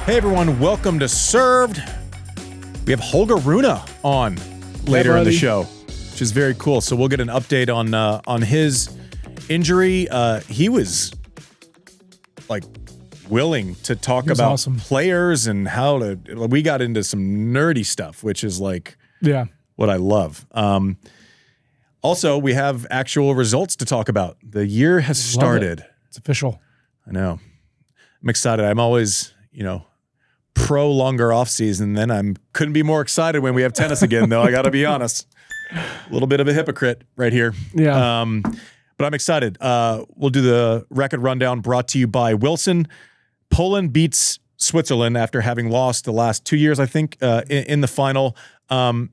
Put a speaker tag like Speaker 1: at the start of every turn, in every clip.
Speaker 1: Hey everyone, welcome to Served. We have Holger Rune on later in the show, which is very cool. So we'll get an update on his injury. He was like willing to talk about players and how to. We got into some nerdy stuff, which is like what I love. Also, we have actual results to talk about. The year has started.
Speaker 2: It's official.
Speaker 1: I know. I'm excited. I'm always, pro longer off season. Then couldn't be more excited when we have tennis again, though. I got to be honest. A little bit of a hypocrite right here.
Speaker 2: Yeah.
Speaker 1: But I'm excited. We'll do the record rundown brought to you by Wilson. Poland beats Switzerland after having lost the last 2 years, I think, in the final.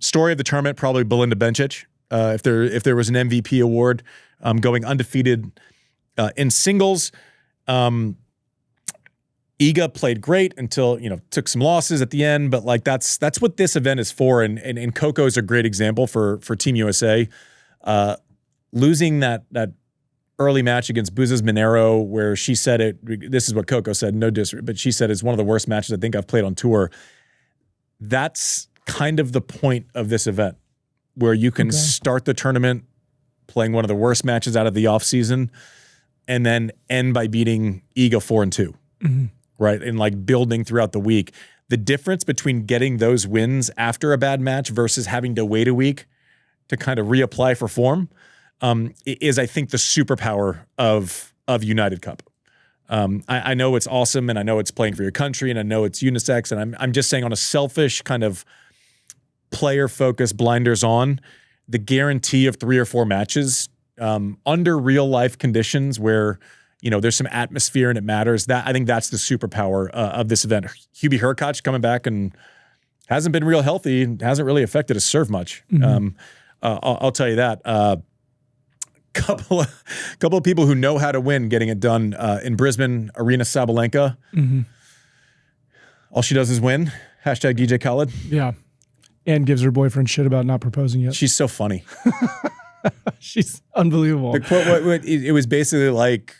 Speaker 1: Story of the tournament, probably Belinda Bencic. If there was an MVP award, going undefeated in singles. Iga played great until, took some losses at the end, but like that's what this event is for. And Coco's a great example for Team USA. Losing that early match against Buzas Minaur, where she said this is what Coco said, no disrespect, but she said it's one of the worst matches I think I've played on tour. That's kind of the point of this event, where you can start the tournament playing one of the worst matches out of the offseason and then end by beating Iga 4-2. Mm-hmm. Right, and like building throughout the week. The difference between getting those wins after a bad match versus having to wait a week to kind of reapply for form is, I think, the superpower of United Cup. I know it's awesome, and I know it's playing for your country, and I know it's unisex, and I'm just saying on a selfish kind of player-focused blinders on, the guarantee of 3 or 4 matches under real-life conditions where there's some atmosphere and it matters. I think that's the superpower of this event. Hubie Hurkacz coming back and hasn't been real healthy, hasn't really affected his serve much. Mm-hmm. I'll tell you that. Couple of people who know how to win getting it done in Brisbane. Arina Sabalenka. Mm-hmm. All she does is win. Hashtag DJ Khaled.
Speaker 2: Yeah. And gives her boyfriend shit about not proposing yet.
Speaker 1: She's so funny.
Speaker 2: She's unbelievable.
Speaker 1: The quote, it was basically like,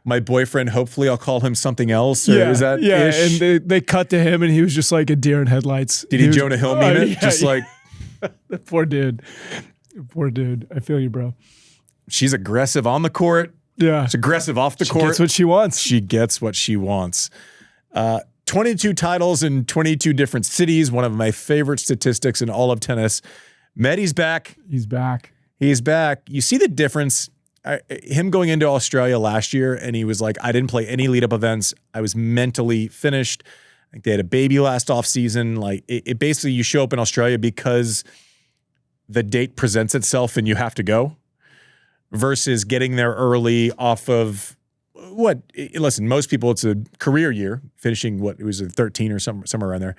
Speaker 1: my boyfriend, hopefully I'll call him something else. Or is that ish?
Speaker 2: And they cut to him and he was just like a deer in headlights.
Speaker 1: Did he Jonah Hill meme it?
Speaker 2: Yeah,
Speaker 1: just like
Speaker 2: the poor dude. Poor dude. I feel you, bro.
Speaker 1: She's aggressive on the court.
Speaker 2: Yeah.
Speaker 1: She's aggressive off the court.
Speaker 2: She gets what she wants.
Speaker 1: She gets what she wants. 22 titles in 22 different cities. One of my favorite statistics in all of tennis. Medi's back.
Speaker 2: He's back.
Speaker 1: He's back. You see the difference? Him going into Australia last year, and he was like, I didn't play any lead-up events. I was mentally finished. I think they had a baby last offseason. Like, it basically, you show up in Australia because the date presents itself and you have to go, versus getting there early off of listen, most people, it's a career year, finishing it was a 13 or somewhere around there.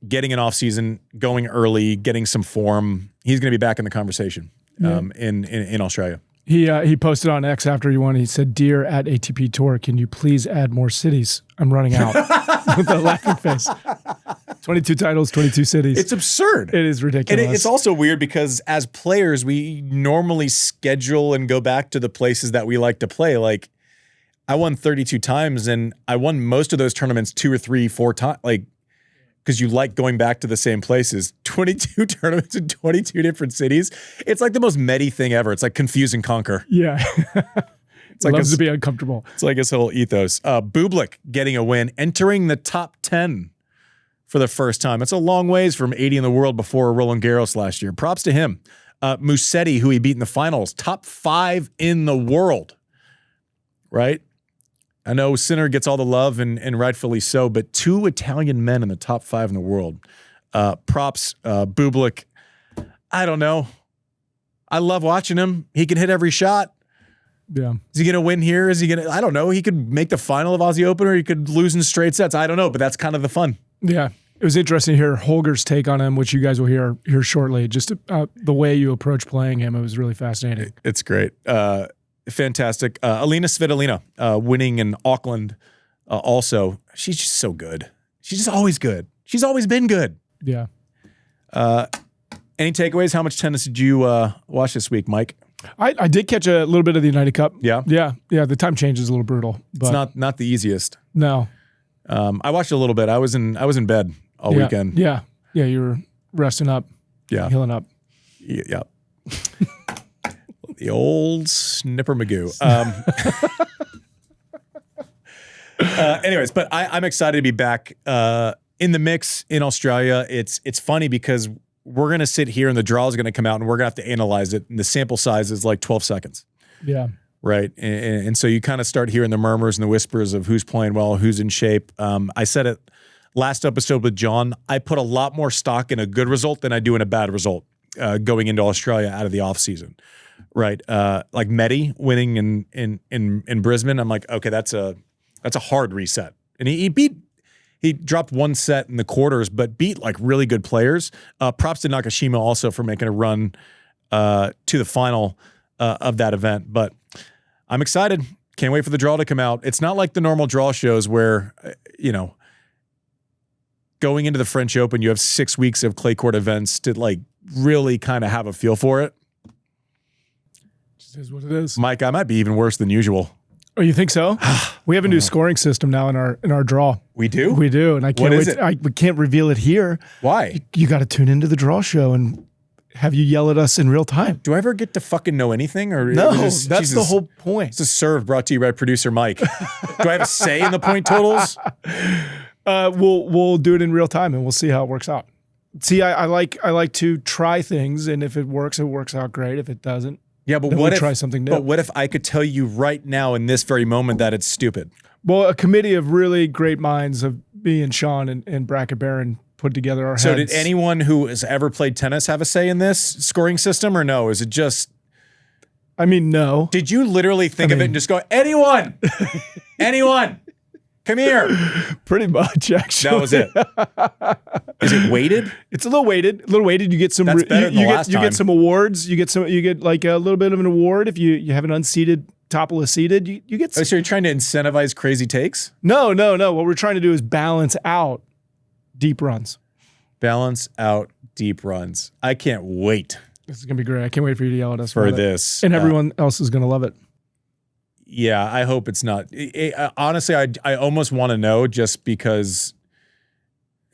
Speaker 1: Getting an offseason, going early, getting some form. He's going to be back in the conversation. In Australia.
Speaker 2: He posted on X after he won. He said, "Dear at ATP Tour, can you please add more cities? I'm running out." With a laughing face. 22 titles, 22 cities.
Speaker 1: It's absurd.
Speaker 2: It is ridiculous.
Speaker 1: And it's also weird because as players, we normally schedule and go back to the places that we like to play. Like, I won 32 times, and I won most of those tournaments 2 or 3, 4 times. Like, because you like going back to the same places. 22 tournaments in 22 different cities. It's like the most Medi thing ever. It's like confuse and conquer.
Speaker 2: Yeah.
Speaker 1: It's like
Speaker 2: loves to be uncomfortable.
Speaker 1: It's like his whole ethos. Bublik getting a win, entering the top 10 for the first time. It's a long ways from 80 in the world before Roland Garros last year. Props to him. Musetti, who he beat in the finals, top 5 in the world. Right? I know Sinner gets all the love, and rightfully so, but 2 Italian men in the top 5 in the world. Props, Bublik. I don't know. I love watching him. He can hit every shot.
Speaker 2: Yeah.
Speaker 1: Is he going to win here? Is he going to, I don't know. He could make the final of Aussie Open, or he could lose in straight sets. I don't know, but that's kind of the fun.
Speaker 2: Yeah. It was interesting to hear Holger's take on him, which you guys will hear shortly. Just the way you approach playing him, it was really fascinating.
Speaker 1: It's great. Fantastic. Alina Svitolina winning in Auckland also. She's just so good. She's just always good. She's always been good.
Speaker 2: Yeah.
Speaker 1: Any takeaways? How much tennis did you watch this week, Mike?
Speaker 2: I did catch a little bit of the United Cup.
Speaker 1: Yeah?
Speaker 2: Yeah. The time change is a little brutal. But
Speaker 1: it's not the easiest.
Speaker 2: No.
Speaker 1: I watched a little bit. I was in bed all weekend.
Speaker 2: Yeah. You were resting up.
Speaker 1: Yeah.
Speaker 2: Healing up.
Speaker 1: Yeah. The old Snipper Magoo. Anyways, but I'm excited to be back in the mix in Australia. It's funny because we're going to sit here and the draw is going to come out and we're going to have to analyze it. And the sample size is like 12 seconds.
Speaker 2: Yeah.
Speaker 1: Right. And so you kind of start hearing the murmurs and the whispers of who's playing well, who's in shape. I said it last episode with John. I put a lot more stock in a good result than I do in a bad result going into Australia out of the off season. Right. Like Medi winning in Brisbane. I'm like, okay, that's a hard reset. And he dropped one set in the quarters, but beat like really good players. Props to Nakashima also for making a run to the final of that event. But I'm excited. Can't wait for the draw to come out. It's not like the normal draw shows where, going into the French Open, you have 6 weeks of clay court events to like really kind of have a feel for it.
Speaker 2: Just is what it is.
Speaker 1: Mike, I might be even worse than usual.
Speaker 2: Oh, you think so? We have a new scoring system now in our draw.
Speaker 1: We do?
Speaker 2: We do, and I can't
Speaker 1: What
Speaker 2: wait.
Speaker 1: is
Speaker 2: We can't reveal it here.
Speaker 1: Why?
Speaker 2: You got to tune into the draw show and have you yell at us in real time.
Speaker 1: Do I ever get to fucking know anything? Or
Speaker 2: No,
Speaker 1: just,
Speaker 2: that's
Speaker 1: Jesus,
Speaker 2: the whole point.
Speaker 1: This is served, brought to you by producer Mike. Do I have a say in the point totals?
Speaker 2: We'll do it in real time and we'll see how it works out. See, I like to try things, and if it works out great. If it doesn't,
Speaker 1: Yeah, but
Speaker 2: then
Speaker 1: what
Speaker 2: we'll
Speaker 1: if
Speaker 2: try something new?
Speaker 1: But what if I could tell you right now in this very moment that it's stupid?
Speaker 2: Well, a committee of really great minds of me and Sean and Bracket Baron put together our
Speaker 1: So
Speaker 2: heads.
Speaker 1: did anyone who has ever played tennis have a say in this scoring system, or no? Is it just?
Speaker 2: I mean, no.
Speaker 1: Did you literally think of it and just go, anyone, come here?
Speaker 2: Pretty much, actually.
Speaker 1: That was it. Is it weighted?
Speaker 2: It's a little weighted. You get some.
Speaker 1: That's better than the last
Speaker 2: You
Speaker 1: time.
Speaker 2: get some awards. You get like a little bit of an award if you have an unseated topless seated. You get.
Speaker 1: Oh, so you're trying to incentivize crazy takes?
Speaker 2: No. What we're trying to do is balance out deep runs.
Speaker 1: Balance out deep runs. I can't wait
Speaker 2: This is gonna be great. I can't wait for you to yell at us
Speaker 1: for
Speaker 2: about it.
Speaker 1: this.
Speaker 2: And everyone else is gonna love it.
Speaker 1: Yeah, I hope it's not. Honestly, I almost want to know just because.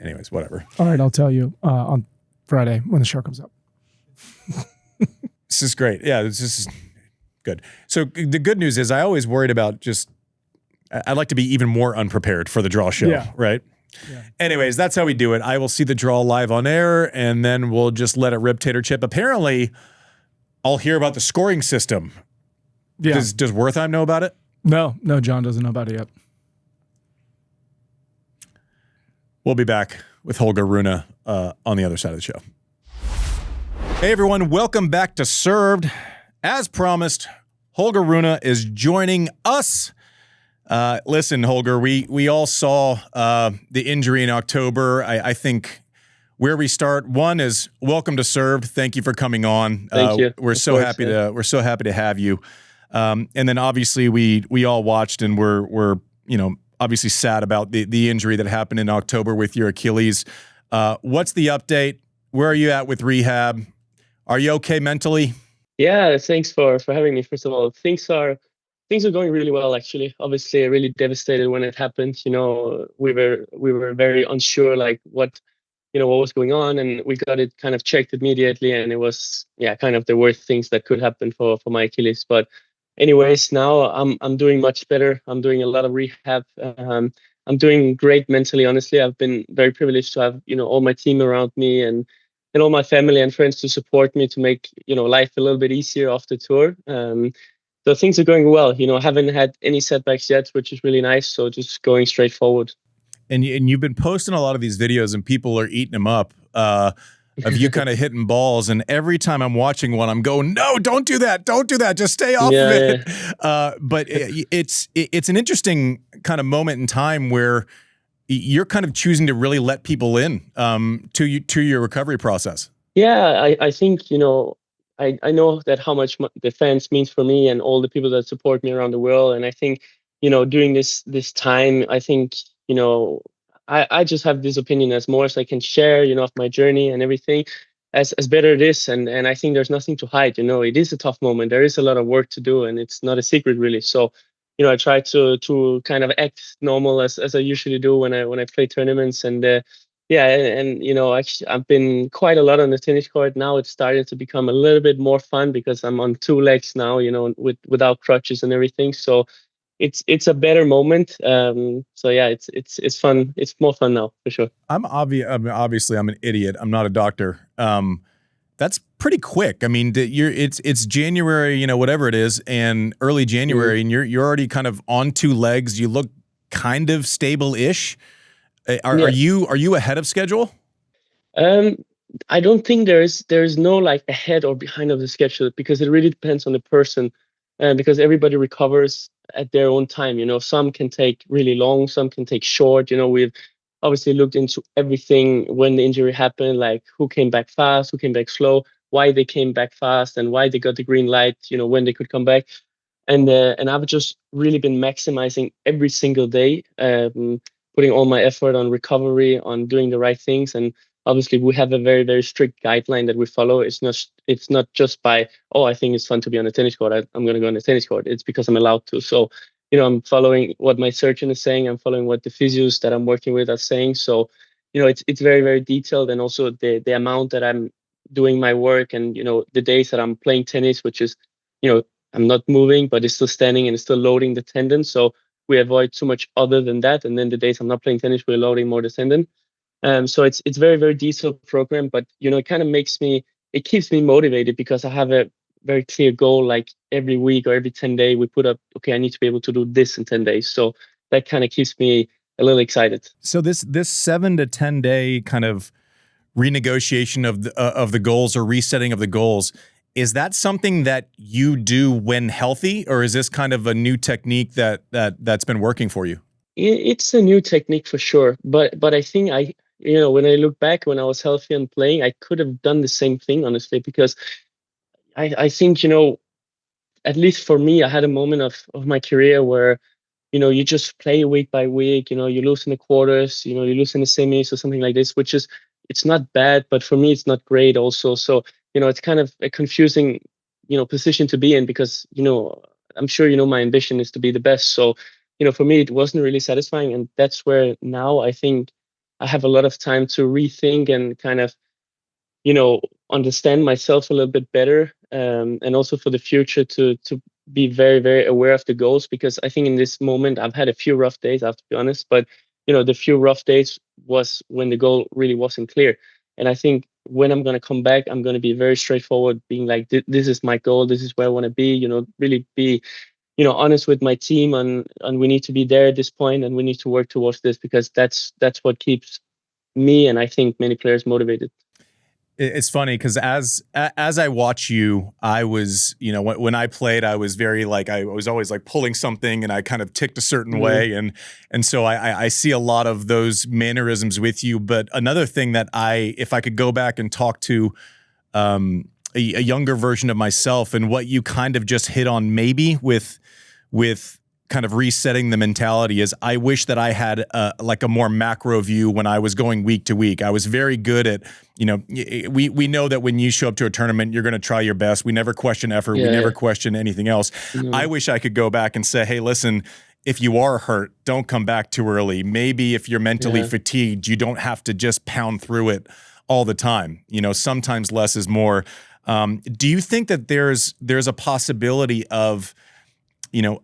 Speaker 1: Anyways, whatever.
Speaker 2: All right, I'll tell you on Friday when the show comes up.
Speaker 1: This is great. Yeah, this is good. So the good news is I always worried about just. I'd like to be even more unprepared for the draw show, right? Yeah. Anyways, that's how we do it. I will see the draw live on air, and then we'll just let it rip tater chip. Apparently, I'll hear about the scoring system.
Speaker 2: Yeah.
Speaker 1: Does Wertheim know about it?
Speaker 2: No, John doesn't know about it yet.
Speaker 1: We'll be back with Holger Rune on the other side of the show. Hey, everyone. Welcome back to Served. As promised, Holger Rune is joining us. Listen, Holger, we all saw the injury in October. I think where we start, one is welcome to Served. Thank you for coming on.
Speaker 3: Thank you.
Speaker 1: We're so happy to have you. And then obviously we all watched and we're obviously sad about the injury that happened in October with your Achilles. What's the update? Where are you at with rehab? Are you okay mentally?
Speaker 3: Yeah, thanks for having me. First of all, things are going really well, actually. Obviously, really devastated when it happened. We were very unsure, like what was going on, and we got it kind of checked immediately, and it was kind of the worst things that could happen for my Achilles. But anyways, now I'm doing much better. I'm doing a lot of rehab. I'm doing great mentally, honestly. I've been very privileged to have all my team around me and all my family and friends to support me to make life a little bit easier after tour. So things are going well. I haven't had any setbacks yet, which is really nice. So just going straight forward.
Speaker 1: And you've been posting a lot of these videos, and people are eating them up of you kind of hitting balls. And every time I'm watching one, I'm going, no, don't do that. Don't do that. Just stay off of it. Yeah. But it's an interesting kind of moment in time where you're kind of choosing to really let people in to your recovery process.
Speaker 3: Yeah, I think, I know that how much the fans means for me and all the people that support me around the world. And I think, during this time, I think, I just have this opinion as more as I can share, of my journey and everything as better it is. And I think there's nothing to hide, it is a tough moment. There is a lot of work to do, and it's not a secret really. So, I try to kind of act normal as I usually do when I play tournaments. And yeah, and actually I've been quite a lot on the tennis court. Now it's started to become a little bit more fun because I'm on two legs now, without crutches and everything. So it's a better moment. So yeah, it's fun. It's more fun now for sure.
Speaker 1: Obviously I'm an idiot. I'm not a doctor. That's pretty quick. I mean, it's January, whatever it is, and early January, and you're already kind of on two legs. You look kind of stable-ish. Are you ahead of schedule?
Speaker 3: I don't think there's no like ahead or behind of the schedule, because it really depends on the person, because everybody recovers at their own time. Some can take really long, some can take short. We've obviously looked into everything when the injury happened, like who came back fast, who came back slow, why they came back fast, and why they got the green light, when they could come back. And I've just really been maximizing every single day, putting all my effort on recovery, on doing the right things. And obviously we have a very, very strict guideline that we follow. It's not just by, oh, I think it's fun to be on the tennis court, I'm going to go on the tennis court. It's because I'm allowed to. So I'm following what my surgeon is saying. I'm following what the physios that I'm working with are saying. So, it's very, very detailed. And also the amount that I'm doing my work, and, the days that I'm playing tennis, which is, I'm not moving, but it's still standing and it's still loading the tendon. So we avoid too much other than that. And then the days I'm not playing tennis, we're loading more the tendon. So it's very, very detailed program, but, it kind of it keeps me motivated, because I have a very clear goal. Like every week or every 10 days, we put up, okay, I need to be able to do this in 10 days. So that kind of keeps me a little excited.
Speaker 1: So this 7 to 10 day kind of renegotiation of the goals, or resetting of the goals, is that something that you do when healthy, or is this kind of a new technique that's been working for you?
Speaker 3: It's a new technique for sure, but I think when I look back, when I was healthy and playing, I could have done the same thing, honestly, because I think, at least for me, I had a moment of my career where, you just play week by week, you lose in the quarters, you lose in the semis or something like this, which is, it's not bad, but for me, it's not great also. So, it's kind of a confusing, position to be in, because, I'm sure, my ambition is to be the best. So, for me, it wasn't really satisfying. And that's where now I think I have a lot of time to rethink and kind of, understand myself a little bit better. And also for the future to be very, very aware of the goals, because I think in this moment I've had a few rough days, I have to be honest, but the few rough days was when the goal really wasn't clear. And I think when I'm going to come back, I'm going to be very straightforward, being like, this is my goal, this is where I want to be, really be, honest with my team, and we need to be there at this point, and we need to work towards this, because that's what keeps me, and I think many players, motivated.
Speaker 1: It's funny because as I watch you, I was, when I played, I was very like, I was always like pulling something, and I kind of ticked a certain way. And so I see a lot of those mannerisms with you. But another thing that if I could go back and talk to a younger version of myself, and what you kind of just hit on maybe with kind of resetting the mentality, is I wish that I had like a more macro view when I was going week to week. I was very good at, we know that when you show up to a tournament, you're going to try your best. We never question effort. We never question anything else. I wish I could go back and say, hey, listen, if you are hurt, don't come back too early. Maybe if you're mentally fatigued, you don't have to just pound through it all the time. Sometimes less is more. Do you think that there's a possibility of,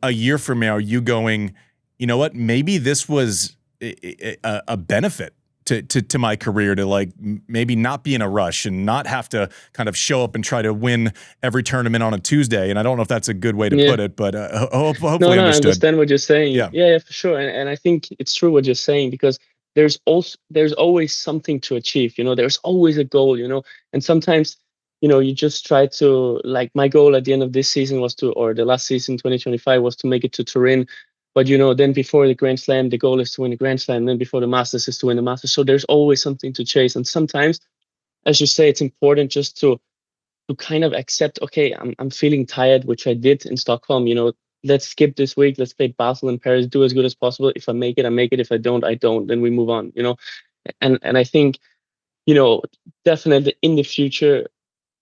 Speaker 1: a year from now, you going, you know what, maybe this was a benefit to my career, to like maybe not be in a rush and not have to kind of show up and try to win every tournament on a Tuesday? And I don't know if that's a good way to put it, but hopefully
Speaker 3: no,
Speaker 1: understood.
Speaker 3: I understand what you're saying. Yeah, for sure. And I think it's true what you're saying, because there's always something to achieve. There's always a goal. And sometimes, you just try to, like, my goal at the end of this season was or the last season, 2025, was to make it to Turin. But, then before the Grand Slam, the goal is to win the Grand Slam. Then before the Masters is to win the Masters. So there's always something to chase. And sometimes, as you say, it's important just to kind of accept, okay, I'm feeling tired, which I did in Stockholm. Let's skip this week. Let's play Basel and Paris, do as good as possible. If I make it, I make it. If I don't, I don't. Then we move on, And I think, definitely in the future,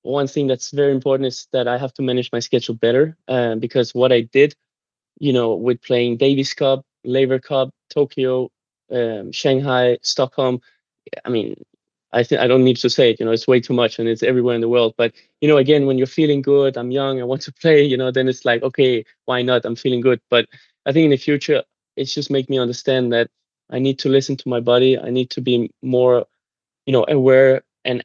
Speaker 3: one thing that's very important is that I have to manage my schedule better, because what I did with playing Davis Cup, Laver Cup, Tokyo, Shanghai, Stockholm. I mean, I think I don't need to say it. It's way too much, and it's everywhere in the world. But again, when you're feeling good, I'm young, I want to play. Then it's like, okay, why not? I'm feeling good. But I think in the future, it's just make me understand that I need to listen to my body. I need to be more, aware and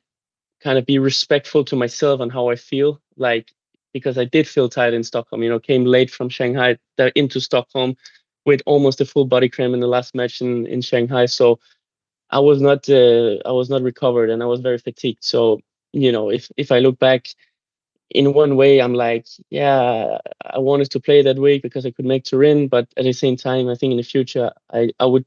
Speaker 3: kind of be respectful to myself and how I feel. Like, because I did feel tired in Stockholm. Came late from Shanghai into Stockholm with almost a full body cramp in the last match in Shanghai. So I was not recovered, and I was very fatigued. So if I look back, in one way, I'm like, yeah, I wanted to play that week because I could make Turin, but at the same time, I think in the future, I would,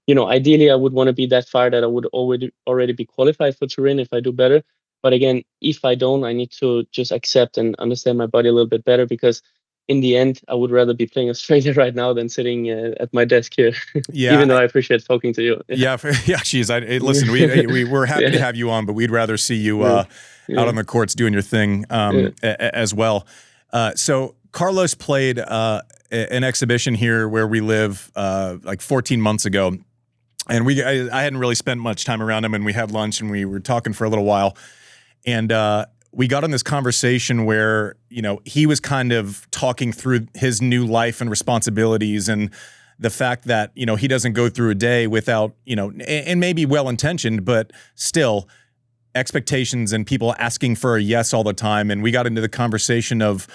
Speaker 3: ideally, I would want to be that far that I would already be qualified for Turin if I do better. But again, if I don't, I need to just accept and understand my body a little bit better, because in the end, I would rather be playing Australia right now than sitting at my desk here.
Speaker 1: Yeah,
Speaker 3: even though I appreciate talking to you.
Speaker 1: Yeah, geez. Listen, we're happy to have you on, but we'd rather see you out on the courts doing your thing as well. So Carlos played an exhibition here where we live like 14 months ago, and I hadn't really spent much time around him, and we had lunch and we were talking for a little while, and we got on this conversation where he was kind of talking through his new life and responsibilities, and the fact that, he doesn't go through a day without, and maybe well-intentioned, but still expectations and people asking for a yes all the time. And we got into the conversation of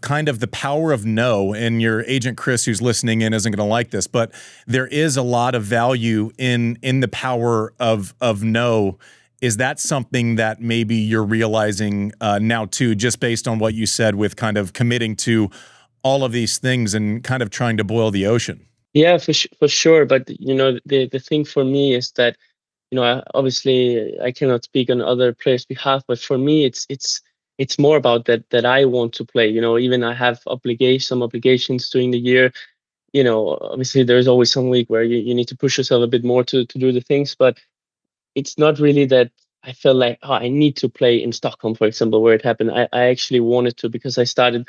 Speaker 1: kind of the power of no, and your agent, Chris, who's listening in, isn't going to like this, but there is a lot of value in the power of no. Is that something that maybe you're realizing now too, just based on what you said with kind of committing to all of these things and kind of trying to boil the ocean?
Speaker 3: Yeah, for sure. But the thing for me is that obviously I cannot speak on other players' behalf, but for me it's more about that I want to play. Even I have some obligations during the year. Obviously there's always some week where you need to push yourself a bit more to do the things, but it's not really that I felt like, oh, I need to play in Stockholm, for example, where it happened. I actually wanted to, because I started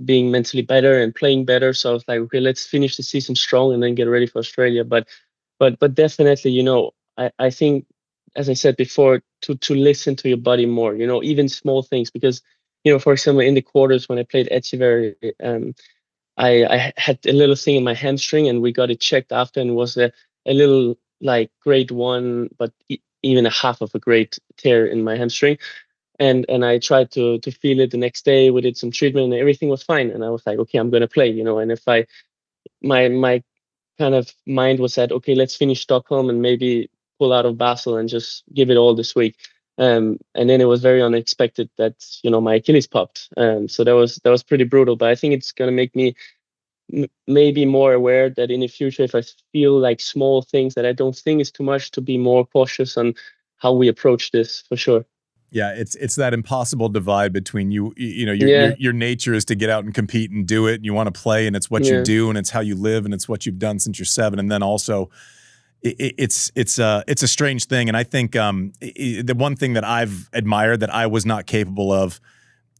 Speaker 3: being mentally better and playing better. So I was like, okay, let's finish the season strong and then get ready for Australia. But definitely, I think, as I said before, to listen to your body more, even small things, because, for example, in the quarters when I played Echeverry, I had a little thing in my hamstring, and we got it checked after, and it was a little like grade 1, but even a half of a grade tear in my hamstring. And I tried to feel it the next day. We did some treatment and everything was fine. And I was like, okay, I'm going to play, and if my kind of mind was that, okay, let's finish Stockholm and maybe pull out of Basel and just give it all this week. And then it was very unexpected that, my Achilles popped. So that was pretty brutal, but I think it's going to make me maybe more aware that in the future, if I feel like small things that I don't think is too much, to be more cautious on how we approach this, for sure.
Speaker 1: Yeah, it's that impossible divide between your nature is to get out and compete and do it, and you want to play, and it's what you do, and it's how you live, and it's what you've done since you're 7, and then also it's a strange thing. And I think the one thing that I've admired that I was not capable of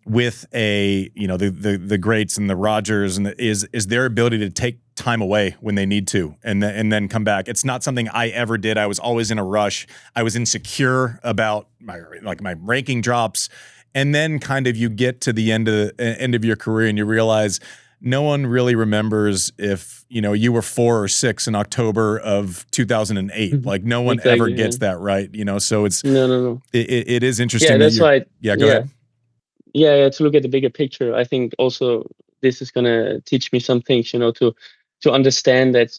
Speaker 1: with the greats and the Rogers and is their ability to take time away when they need to and then come back. It's not something I ever did. I was always in a rush. I was insecure about my ranking drops, and then kind of you get to the end of your career and you realize no one really remembers if you were 4 or 6 in October of 2008. Like no one ever gets that right. So it's
Speaker 3: no.
Speaker 1: It is interesting.
Speaker 3: Yeah, that's why.
Speaker 1: Go ahead.
Speaker 3: Yeah, to look at the bigger picture, I think also this is gonna teach me some things, to understand that,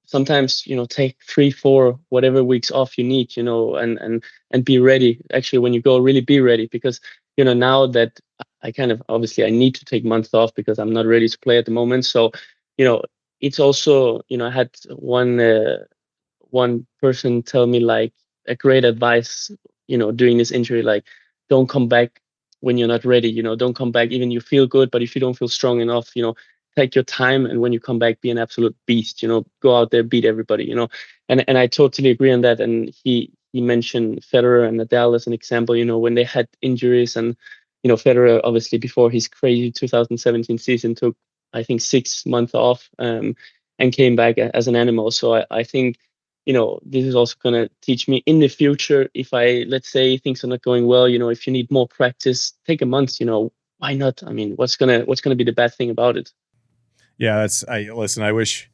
Speaker 3: sometimes, take 3, 4, whatever weeks off you need, and be ready. Actually, when you go, really be ready, because, now that I kind of, obviously I need to take months off because I'm not ready to play at the moment. So, it's also, I had one person tell me like a great advice, during this injury, like, don't come back when you're not ready, don't come back even you feel good, but if you don't feel strong enough, take your time, and when you come back, be an absolute beast, go out there, beat everybody, and I totally agree on that. And he mentioned Federer and Nadal as an example, when they had injuries, and Federer, obviously before his crazy 2017 season, took I think 6 months off, and came back as an animal. So I think, this is also going to teach me in the future, if let's say things are not going well, if you need more practice, take a month, why not? I mean, what's gonna be the bad thing about it?
Speaker 1: Yeah, listen, I wish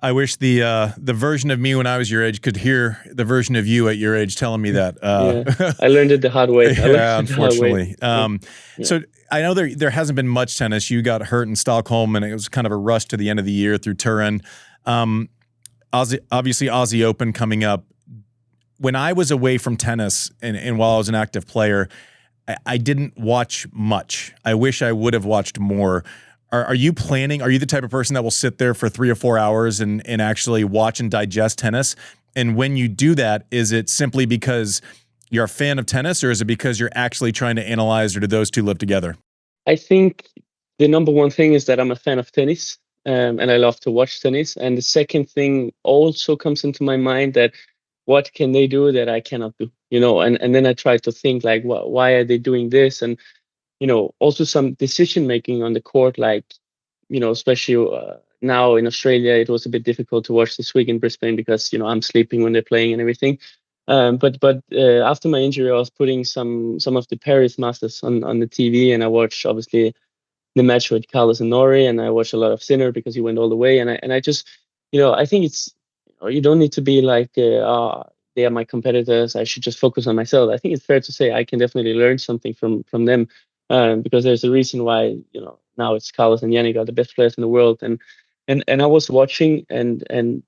Speaker 1: the version of me when I was your age could hear the version of you at your age telling me that.
Speaker 3: Yeah, I learned it the hard way.
Speaker 1: Yeah, unfortunately.
Speaker 3: Yeah.
Speaker 1: So I know there hasn't been much tennis. You got hurt in Stockholm, and it was kind of a rush to the end of the year through Turin. Obviously, Aussie Open coming up. When I was away from tennis and while I was an active player, I didn't watch much. I wish I would have watched more. Are you planning? Are you the type of person that will sit there for 3 or 4 hours and actually watch and digest tennis? And when you do that, is it simply because you're a fan of tennis, or is it because you're actually trying to analyze, or do those two live together?
Speaker 3: I think the number one thing is that I'm a fan of tennis, and I love to watch tennis. And the second thing also comes into my mind, that what can they do that I cannot do? And then I try to think, like, why are they doing this? And also some decision making on the court, like, especially now in Australia, it was a bit difficult to watch this week in Brisbane because I'm sleeping when they're playing and everything. But after my injury, I was putting some of the Paris Masters on the TV, and I watched obviously the match with Carlos and Nori, and I watched a lot of Sinner because he went all the way. And I just, I think it's, you don't need to be like, they are my competitors, I should just focus on myself. I think it's fair to say I can definitely learn something from them, because there's a reason why now it's Carlos and Jannik are the best players in the world. And I was watching and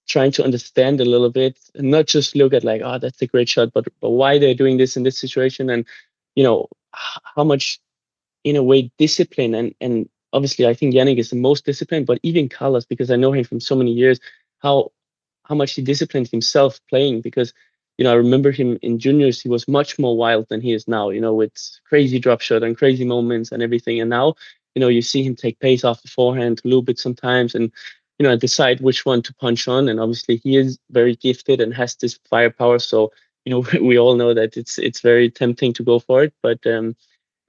Speaker 3: trying to understand a little bit, and not just look at like, oh, that's a great shot, but why they're doing this in this situation, and how much, in a way, discipline. And obviously I think Jannik is the most disciplined, but even Carlos, because I know him from so many years, how much he disciplined himself playing. Because I remember him in juniors, he was much more wild than he is now, with crazy drop shot and crazy moments and everything. And now you see him take pace off the forehand a little bit sometimes, and decide which one to punch on. And obviously he is very gifted and has this firepower, so we all know that it's very tempting to go for it. But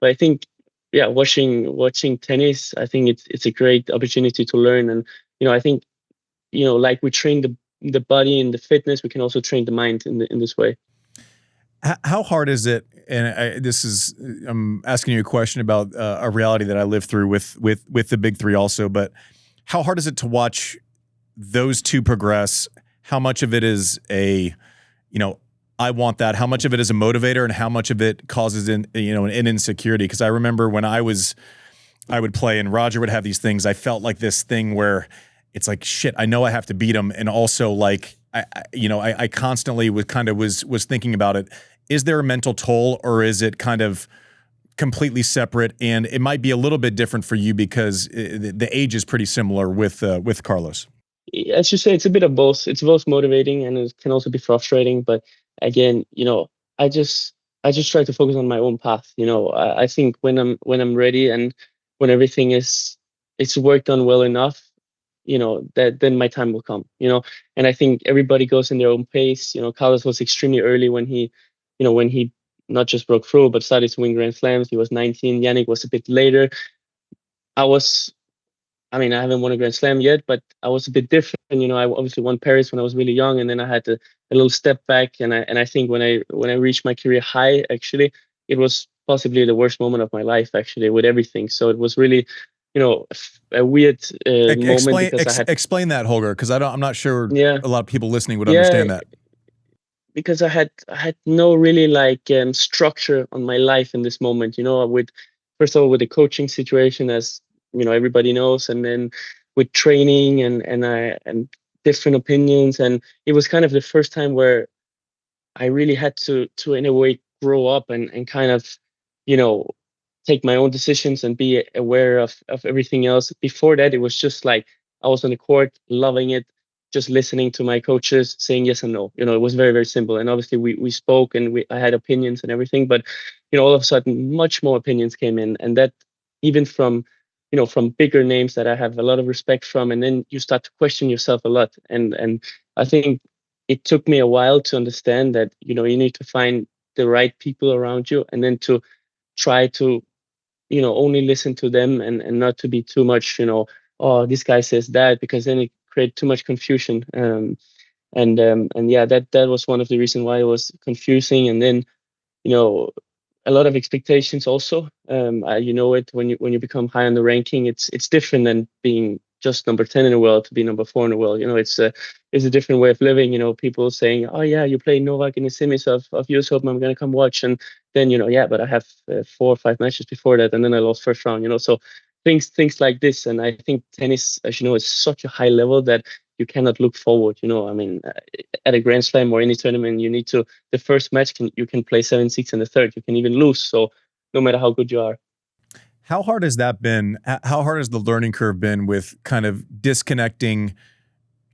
Speaker 3: I think, yeah, watching tennis, I think it's a great opportunity to learn. And I think like we train the body and the fitness, we can also train the mind in this way.
Speaker 1: How hard is it? And I'm asking you a question about a reality that I lived through with the big three also. But how hard is it to watch those two progress? How much of it is I want that? How much of it is a motivator, and how much of it causes an insecurity? Because I remember when I would play and Roger would have these things, I felt like this thing where it's like, shit, I know I have to beat him. And also like, I constantly was thinking about it. Is there a mental toll, or is it kind of completely separate? And it might be a little bit different for you because the age is pretty similar with Carlos.
Speaker 3: As you say, it's a bit of both. It's both motivating, and it can also be frustrating. But again, I just try to focus on my own path. I think when I'm ready, and when everything it's worked on well enough, that then my time will come. And I think everybody goes in their own pace. Carlos was extremely early when he not just broke through, but started to win Grand Slams. He was 19. Jannik was a bit later. I haven't won a Grand Slam yet, but I was a bit different. I obviously won Paris when I was really young, and then I had a little step back. And I think when I reached my career high, actually, it was possibly the worst moment of my life, actually, with everything. So it was really, a weird moment. Because
Speaker 1: explain that, Holger, because I'm not sure a lot of people listening would
Speaker 3: Yeah,
Speaker 1: understand that.
Speaker 3: Because I had no really structure on my life in this moment. First of all, with the coaching situation, as everybody knows, and then with training and different opinions. And it was kind of the first time where I really had to in a way grow up and kind of take my own decisions and be aware of everything else. Before that, it was just like I was on the court loving it, just listening to my coaches saying yes and no. It was very, very simple. And obviously we spoke, and I had opinions and everything, but all of a sudden much more opinions came in, and that even from bigger names that I have a lot of respect from. And then you start to question yourself a lot. And I think it took me a while to understand that, you need to find the right people around you, and then to try to only listen to them and not to be too much, oh, this guy says that, because then it creates too much confusion. And yeah, that was one of the reasons why it was confusing. And then, a lot of expectations also. It when you become high on the ranking, it's different than being just number 10 in the world to be number 4 in the world. It's a different way of living. People saying, oh yeah, you play Novak in the semis of US Open, I'm gonna come watch. And then yeah, but I have 4 or 5 matches before that, and then I lost first round. So things like this. And I think tennis, as you know, is such a high level that you cannot look forward. At a Grand Slam or any tournament, you need to. The first match you can play 7-6 in the third. You can even lose. So no matter how good you are.
Speaker 1: How hard has that been? How hard has the learning curve been with kind of disconnecting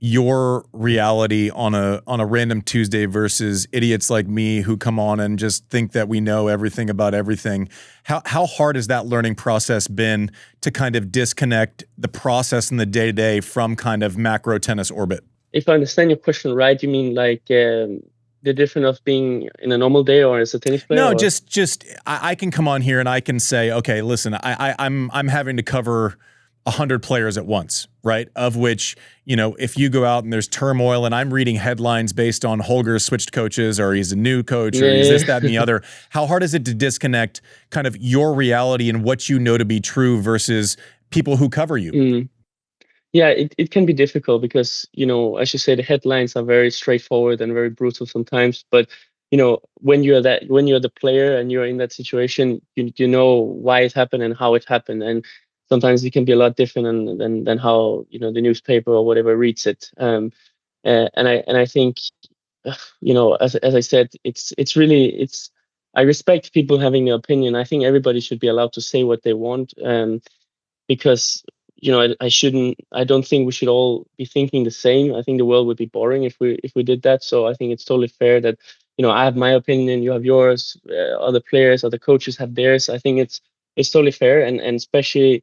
Speaker 1: your reality on a random Tuesday versus idiots like me who come on and just think that we know everything about everything? How hard has that learning process been to kind of disconnect the process in the day-to-day from kind of macro tennis orbit?
Speaker 3: If I understand your question right, you mean like the difference of being in a normal day or as a tennis player?
Speaker 1: No, just I can come on here and I can say, okay, listen, I'm having to cover 100 players at once, right? Of which, if you go out and there's turmoil and I'm reading headlines based on Holger switched coaches or he's a new coach or he's this, that, and the other, how hard is it to disconnect kind of your reality and what you know to be true versus people who cover you?
Speaker 3: Yeah, it can be difficult because, as you say, the headlines are very straightforward and very brutal sometimes. But, when you're the player and you're in that situation, you know why it happened and how it happened. And sometimes it can be a lot different than how, the newspaper or whatever reads it. And I think, as I said, I respect people having their opinion. I think everybody should be allowed to say what they want. Because I don't think we should all be thinking the same. I think the world would be boring if we did that. So I think it's totally fair that, I have my opinion, you have yours, other players, other coaches have theirs. I think it's totally fair. And especially,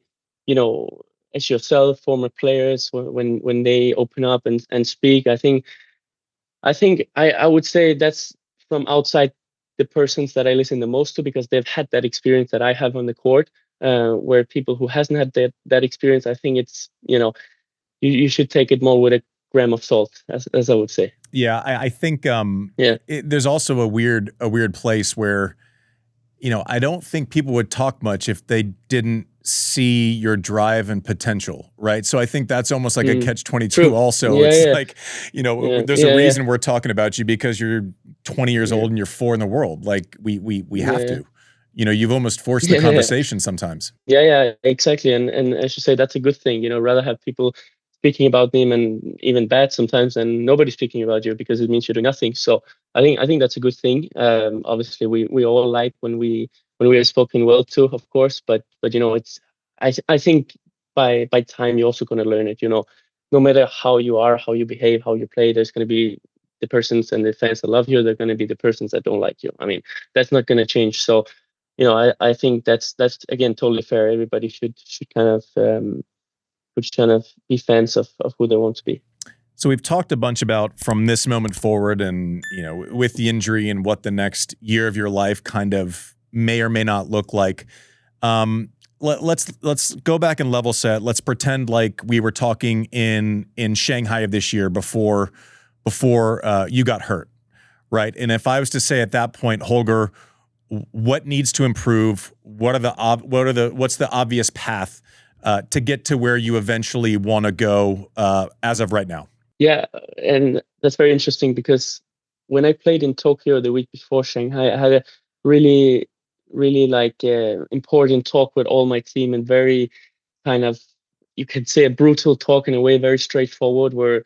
Speaker 3: as yourself, former players, when they open up and speak, I think I would say that's from outside the persons that I listen the most to, because they've had that experience that I have on the court. Where people who hasn't had that experience, I think it's, you should take it more with a gram of salt, as I would say.
Speaker 1: Yeah, I think there's also a weird place where, I don't think people would talk much if they didn't see your drive and potential, right? So I think that's almost like a catch-22 also.
Speaker 3: Yeah,
Speaker 1: it's
Speaker 3: yeah.
Speaker 1: like, there's a reason we're talking about you because you're 20 years old and you're 4 in the world. Like we have to. You've almost forced the conversation sometimes.
Speaker 3: Yeah, exactly. And as you say, that's a good thing. Rather have people speaking about them, and even bad sometimes, and nobody speaking about you, because it means you do nothing. So I think that's a good thing. Obviously, we all like when we are spoken well to, of course. But it's I think by time you're also going to learn it. No matter how you are, how you behave, how you play, there's going to be the persons and the fans that love you. They're going to be the persons that don't like you. I mean, that's not going to change. So. I think that's again totally fair. Everybody should kind of be fans of who they want to be.
Speaker 1: So we've talked a bunch about from this moment forward, and with the injury and what the next year of your life kind of may or may not look like. Let's go back and level set. Let's pretend like we were talking in Shanghai of this year before you got hurt, right? And if I was to say at that point, Holger, what needs to improve? What's the obvious path to get to where you eventually want to go as of right now?
Speaker 3: Yeah, and that's very interesting, because when I played in Tokyo the week before Shanghai, I had a really, really important talk with all my team, and very kind of, you could say, a brutal talk in a way, very straightforward, where,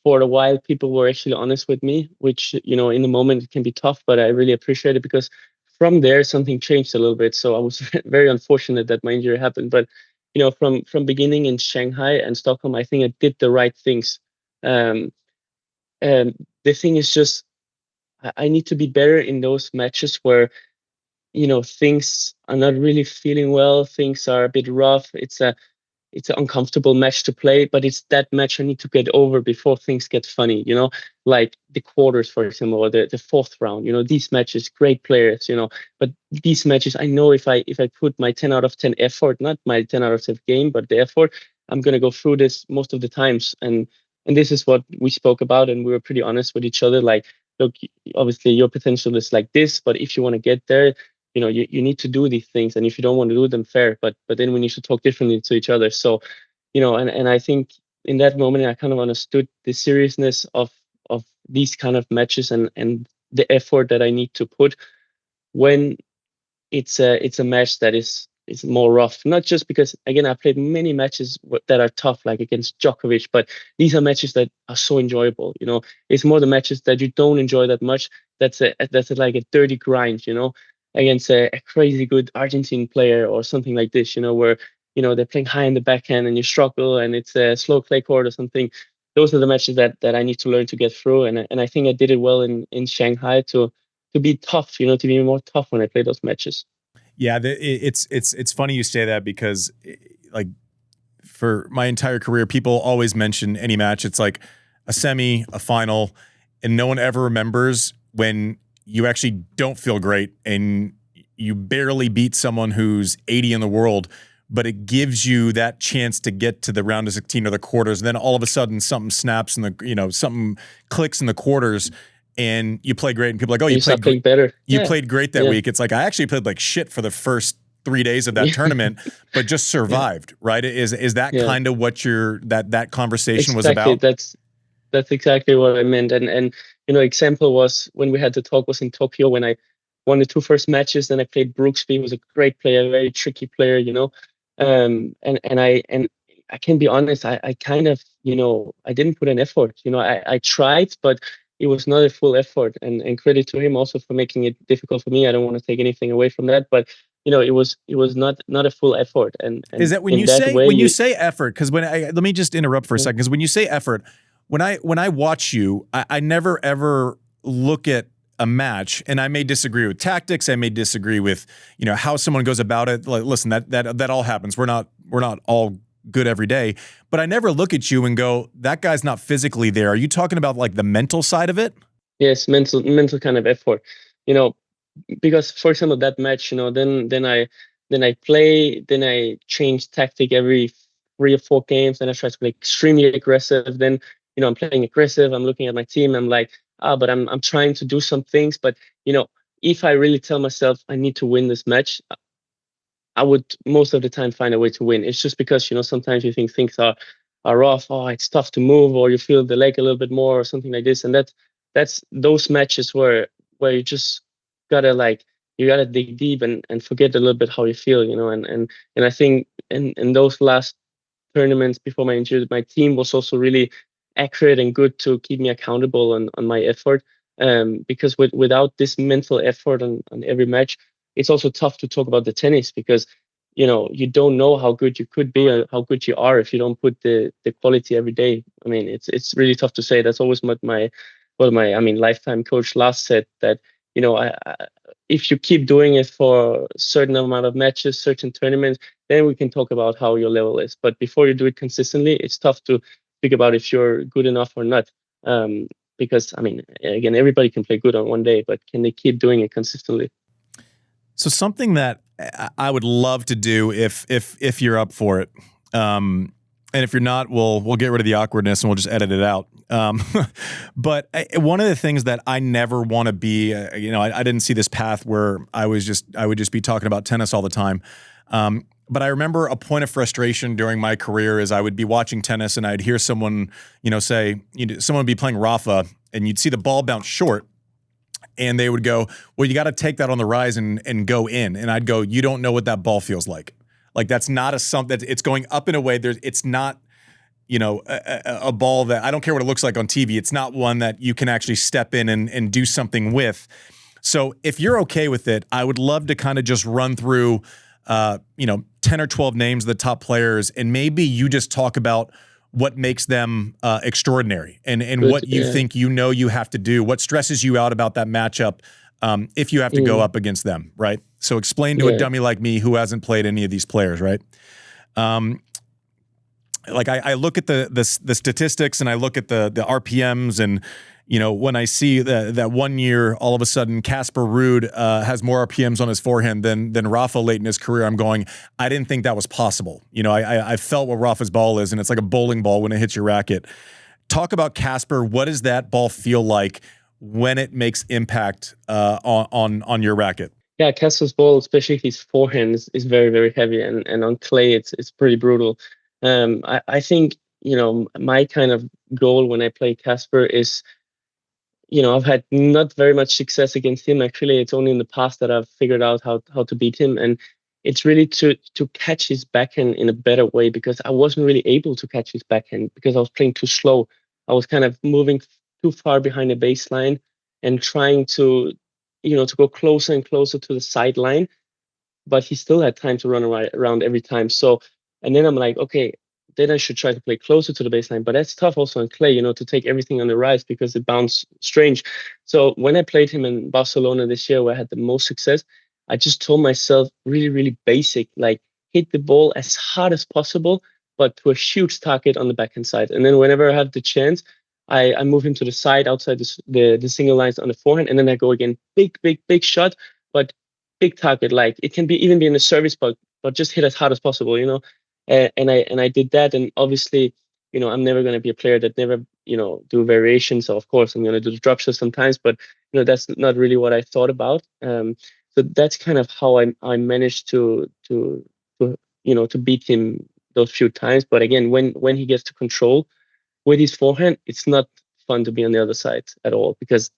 Speaker 3: for a while people were actually honest with me, which, in the moment it can be tough, but I really appreciate it, because from there something changed a little bit. So I was very unfortunate that my injury happened, but from beginning in Shanghai and Stockholm, I think I did the right things. And the thing is just, I need to be better in those matches where, things are not really feeling well, things are a bit rough. it's an uncomfortable match to play, but it's that match I need to get over before things get funny, like the quarters, for example, or the fourth round. These matches, great players, but these matches, I know if I put my 10 out of 10 effort, not my 10 out of 10 game, but the effort, I'm going to go through this most of the times. And this is what we spoke about, and we were pretty honest with each other. Like, look, obviously your potential is like this, but if you want to get there, you need to do these things, and if you don't want to do them, fair. But then we need to talk differently to each other. So, and I think in that moment I kind of understood the seriousness of these kind of matches and the effort that I need to put when it's a match that is more rough. Not just because, again, I played many matches that are tough, like against Djokovic, but these are matches that are so enjoyable. It's more the matches that you don't enjoy that much. That's like a dirty grind, against a crazy good Argentine player or something like this, where, they're playing high in the backhand and you struggle and it's a slow clay court or something. Those are the matches that I need to learn to get through. And I think I did it well in Shanghai to be tough, to be more tough when I play those matches.
Speaker 1: Yeah, it's funny you say that because, like, for my entire career, people always mention any match. It's like a semi, a final, and no one ever remembers when you actually don't feel great and you barely beat someone who's 80 in the world, but it gives you that chance to get to the round of 16 or the quarters. And then all of a sudden something snaps and something clicks in the quarters and you play great and people are like, oh, you played
Speaker 3: better.
Speaker 1: You played great that week. It's like, I actually played like shit for the first 3 days of that tournament, but just survived, right? Is that kind of what that conversation was about?
Speaker 3: That's exactly what I meant. And example was when we had the talk was in Tokyo when I won the 2 first matches. Then I played Brooksby, who was a great player, very tricky player, and I can be honest, I kind of, I didn't put an effort. I tried, but it was not a full effort. And credit to him also for making it difficult for me. I don't want to take anything away from that, but it was not a full effort. And
Speaker 1: is that when you say effort? Because let me just interrupt for a second. Because when you say effort, when I watch you, I never ever look at a match, and I may disagree with tactics. I may disagree with how someone goes about it. Like, listen, that all happens. We're not all good every day, but I never look at you and go, that guy's not physically there. Are you talking about like the mental side of it?
Speaker 3: Yes, mental kind of effort. Because for example that match, then I play, then I change tactic every 3 or 4 games, then I try to play extremely aggressive. Then I'm playing aggressive. I'm looking at my team. I'm like, but I'm trying to do some things. But if I really tell myself I need to win this match, I would most of the time find a way to win. It's just because sometimes you think things are rough. Oh, it's tough to move, or you feel the leg a little bit more, or something like this. And that's those matches where you just gotta dig deep and forget a little bit how you feel, and I think in those last tournaments before my injury, my team was also really accurate and good to keep me accountable on my effort. Because without this mental effort on every match, it's also tough to talk about the tennis because you don't know how good you could be or how good you are if you don't put the quality every day. I mean, it's really tough to say. That's always what my lifetime coach last said, that if you keep doing it for a certain amount of matches, certain tournaments, then we can talk about how your level is. But before you do it consistently, it's tough to speak about if you're good enough or not. Because again, everybody can play good on one day, but can they keep doing it consistently?
Speaker 1: So something that I would love to do if you're up for it, and if you're not, we'll get rid of the awkwardness and we'll just edit it out. But one of the things that I never want to be, I didn't see this path where I would just be talking about tennis all the time. But I remember a point of frustration during my career is I would be watching tennis and I'd hear someone, say, someone would be playing Rafa and you'd see the ball bounce short. And they would go, well, you got to take that on the rise and go in. And I'd go, you don't know what that ball feels like. Like that's not something it's going up in a way. It's not, a ball that I don't care what it looks like on TV. It's not one that you can actually step in and do something with. So if you're okay with it, I would love to kind of just run through, 10 or 12 names of the top players. And maybe you just talk about what makes them extraordinary and what you think you have to do, what stresses you out about that matchup if you have to go up against them, right? So explain to a dummy like me who hasn't played any of these players, right? like I look at the statistics and I look at the RPMs, and when I see that 1 year all of a sudden Casper Ruud has more RPMs on his forehand than Rafa late in his career, I'm going, I didn't think that was possible. I felt what Rafa's ball is, and it's like a bowling ball when it hits your racket. Talk about Casper. What does that ball feel like when it makes impact on your racket?
Speaker 3: Yeah, Casper's ball, especially his forehand, is very, very heavy, and on clay it's pretty brutal. I think my kind of goal when I play Casper is, I've had not very much success against him. Actually, it's only in the past that I've figured out how to beat him, and it's really to catch his backhand in a better way, because I wasn't really able to catch his backhand because I was playing too slow. I was kind of moving too far behind the baseline and trying to go closer and closer to the sideline, but he still had time to run around every time. So, and then I'm like, okay, then I should try to play closer to the baseline. But that's tough also on clay, to take everything on the rise because it bounced strange. So when I played him in Barcelona this year, where I had the most success, I just told myself really, really basic, like hit the ball as hard as possible, but to a huge target on the backhand side. And then whenever I have the chance, I move him to the side outside the single lines on the forehand, and then I go again, big shot, but big target. Like it can even be in the service, but just hit as hard as possible, And I did that, and obviously, I'm never going to be a player that never, do variations. So of course, I'm going to do the drop shot sometimes, but that's not really what I thought about. So that's kind of how I managed to beat him those few times. But again, when he gets to control with his forehand, it's not fun to be on the other side at all, because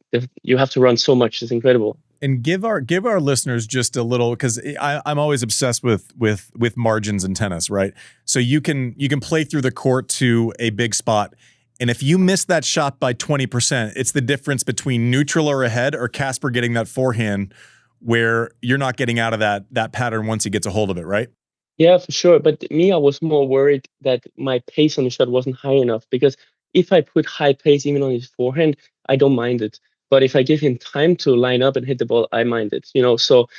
Speaker 3: you have to run so much. It's incredible.
Speaker 1: And give our listeners just a little, because I'm always obsessed with margins in tennis, right? So you can play through the court to a big spot, and if you miss that shot by 20%, it's the difference between neutral or ahead, or Casper getting that forehand where you're not getting out of that pattern once he gets a hold of it, right?
Speaker 3: Yeah, for sure. But me, I was more worried that my pace on the shot wasn't high enough, because if I put high pace even on his forehand, I don't mind it. But if I give him time to line up and hit the ball, I mind it. So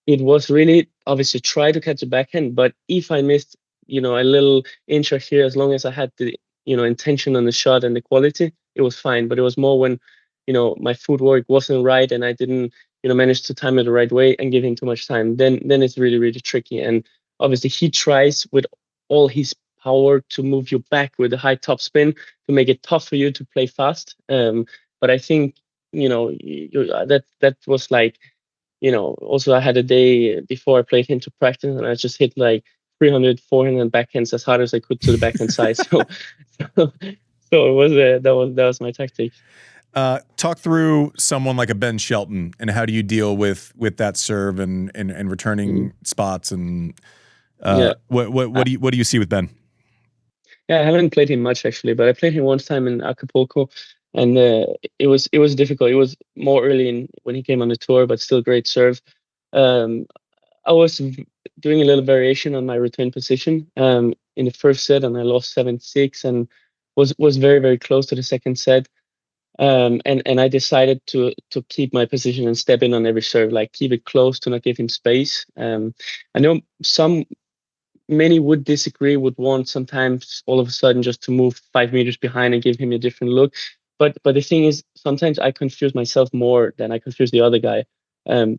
Speaker 3: it was really obviously try to catch a backhand. But if I missed, a little inch or here, as long as I had the, intention on the shot and the quality, it was fine. But it was more when, my footwork wasn't right and I didn't, manage to time it the right way and give him too much time. Then it's really, really tricky. And obviously he tries with all his power to move you back with a high top spin to make it tough for you to play fast. But I think, that was like, also I had a day before I played him to practice, and I just hit like 300 forehand and backhands as hard as I could to the backhand side. So it was that was my tactic.
Speaker 1: Talk through someone like a Ben Shelton, and how do you deal with that serve and returning spots, and what do you see with Ben?
Speaker 3: Yeah, I haven't played him much actually, but I played him one time in Acapulco, and it was difficult. It was more early when he came on the tour, but still great serve. I was doing a little variation on my return position in the first set, and I lost 7-6, and was very, very close to the second set. And I decided to keep my position and step in on every serve, like keep it close to not give him space. I know many would disagree, would want sometimes all of a sudden just to move 5 meters behind and give him a different look. But the thing is, sometimes I confuse myself more than I confuse the other guy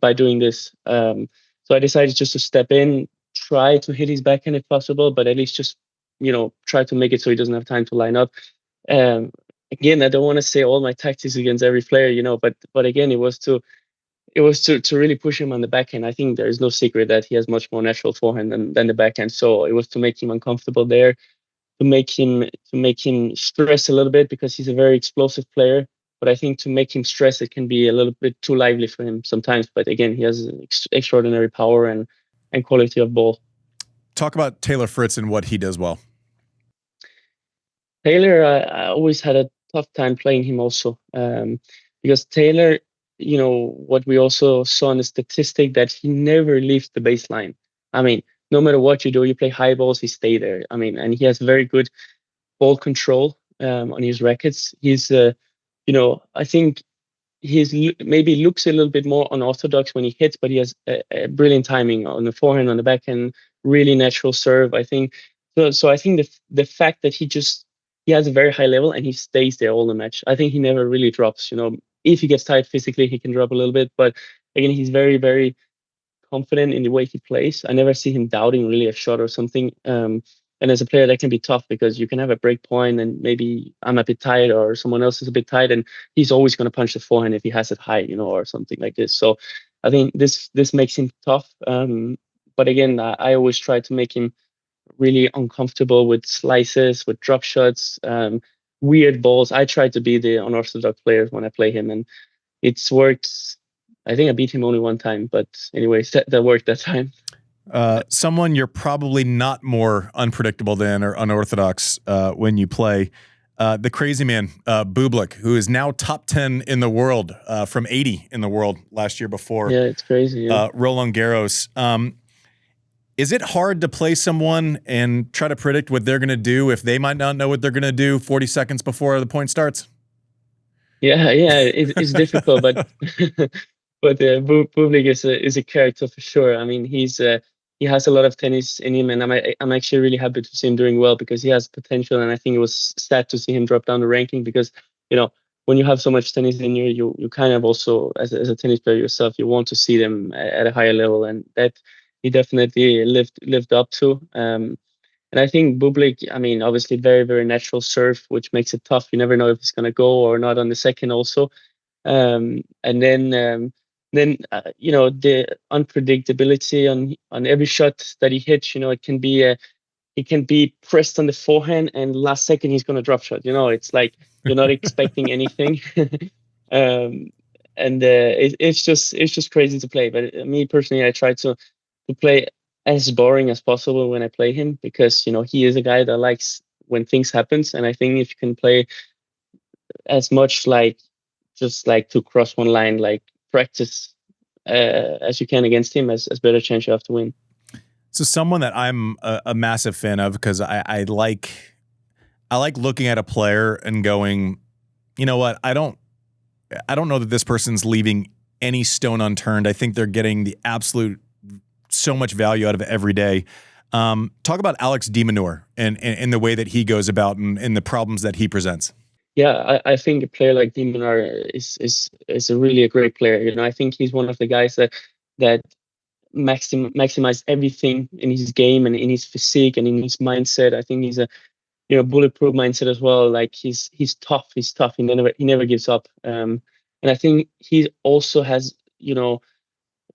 Speaker 3: by doing this. So I decided just to step in, try to hit his backhand if possible, but at least just, try to make it so he doesn't have time to line up. Again, I don't want to say all my tactics against every player, but again, it was to really push him on the backhand. I think there is no secret that he has much more natural forehand than the backhand. So it was to make him uncomfortable there, to make him stress a little bit, because he's a very explosive player. But I think to make him stress, it can be a little bit too lively for him sometimes. But again, he has extraordinary power and quality of ball.
Speaker 1: Talk about Taylor Fritz and what he does well.
Speaker 3: Taylor, I always had a tough time playing him also, because Taylor, what we also saw in the statistic, that he never leaves the baseline. I mean, no matter what you do, you play high balls, he stay there. I mean, and he has very good ball control on his rackets. He's, I think maybe looks a little bit more unorthodox when he hits, but he has a brilliant timing on the forehand, on the backhand, really natural serve. I think So I think the fact that he has a very high level and he stays there all the match. I think he never really drops. If he gets tired physically, he can drop a little bit, but again, he's very, very confident in the way he plays. I never see him doubting really a shot or something. And as a player, that can be tough because you can have a break point and maybe I'm a bit tired or someone else is a bit tired, and he's always going to punch the forehand if he has it high, or something like this. So I think this makes him tough. But again, I always try to make him really uncomfortable with slices, with drop shots, weird balls. I try to be the unorthodox player when I play him, and it's worked. I think I beat him only one time, but anyways, that worked that time.
Speaker 1: Someone you're probably not more unpredictable than or unorthodox when you play. The crazy man, Bublik, who is now top 10 in the world from 80 in the world last year before.
Speaker 3: Yeah, it's crazy. Yeah.
Speaker 1: Roland Garros. Is it hard to play someone and try to predict what they're going to do if they might not know what they're going to do 40 seconds before the point starts?
Speaker 3: Yeah, it's difficult, but Bublik is a character for sure. I mean, he has a lot of tennis in him, and I'm actually really happy to see him doing well because he has potential. And I think it was sad to see him drop down the ranking because when you have so much tennis in you kind of also as a tennis player yourself, you want to see them at a higher level, and that he definitely lived up to. And I think Bublik, I mean, obviously very, very natural serve, which makes it tough. You never know if it's going to go or not on the second also. And then the unpredictability on every shot that he hits, it can be he can be pressed on the forehand and last second he's going to drop shot. It's like you're not expecting anything. And it's just crazy to play. But me personally, I try to play as boring as possible when I play him because he is a guy that likes when things happens, and I think if you can play as much just to cross one line, practice as you can against him, as better chance you have to win.
Speaker 1: So someone that I'm a massive fan of because I like looking at a player and going, you know what, I don't know that this person's leaving any stone unturned. I think they're getting the absolute so much value out of it every day. Talk about Alex de Minaur and the way that he goes about and the problems that he presents.
Speaker 3: Yeah, I think a player like de Minaur is a really a great player. I think he's one of the guys that maximize everything in his game and in his physique and in his mindset. I think he's a bulletproof mindset as well. Like he's tough. He's tough. He never gives up. And I think he also has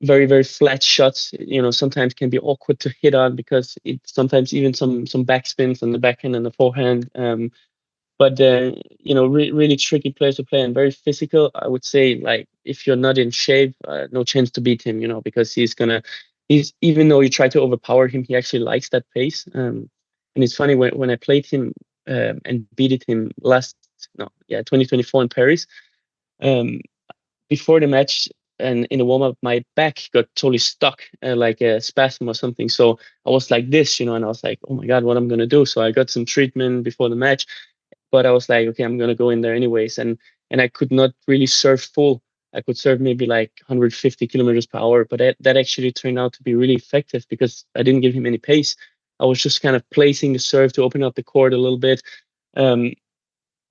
Speaker 3: very, very flat shots, sometimes can be awkward to hit on because it's sometimes even some backspins on the backhand and the forehand. But really tricky player to play and very physical. I would say if you're not in shape, no chance to beat him, because he's even though you try to overpower him, he actually likes that pace. And it's funny when I played him and beat him 2024 in Paris, before the match, and in the warm-up, my back got totally stuck, like a spasm or something. So I was like this, and I was like, oh my God, what I'm going to do? So I got some treatment before the match, but I was like, okay, I'm going to go in there anyways. And I could not really serve full. I could serve maybe 150 kilometers per hour, but that actually turned out to be really effective because I didn't give him any pace. I was just kind of placing the serve to open up the court a little bit. And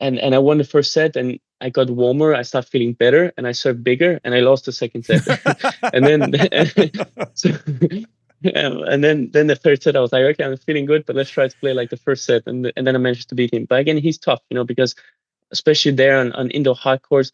Speaker 3: I won the first set and I got warmer. I started feeling better and I served bigger and I lost the second set. and then the third set, I was like, okay, I'm feeling good, but let's try to play like the first set. And then I managed to beat him. But again, he's tough, because especially there on indoor hard courts,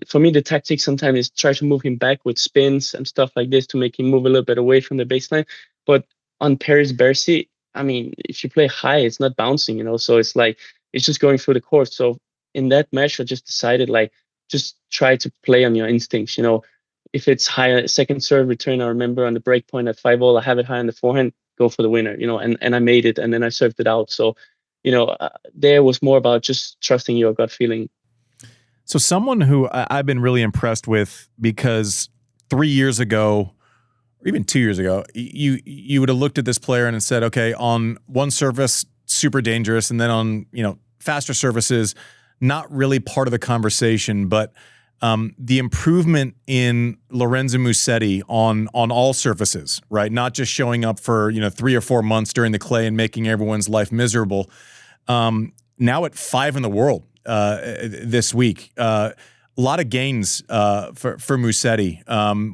Speaker 3: for me, the tactic sometimes is try to move him back with spins and stuff like this to make him move a little bit away from the baseline. But on Paris-Bercy, I mean, if you play high, it's not bouncing, so it's it's just going through the court. So in that match, I just decided just try to play on your instincts. If it's high second serve return, I remember on the break point at 5-all, I have it high on the forehand, go for the winner. And I made it, and then I served it out. So there was more about just trusting your gut feeling.
Speaker 1: So someone who I've been really impressed with, because 3 years ago, or even 2 years ago, you would have looked at this player and said, okay, on one surface, super dangerous, and then on faster surfaces, not really part of the conversation. But the improvement in Lorenzo Musetti on all surfaces, right? Not just showing up for 3 or 4 months during the clay and making everyone's life miserable. Now at 5 in the world this week. A lot of gains for Musetti.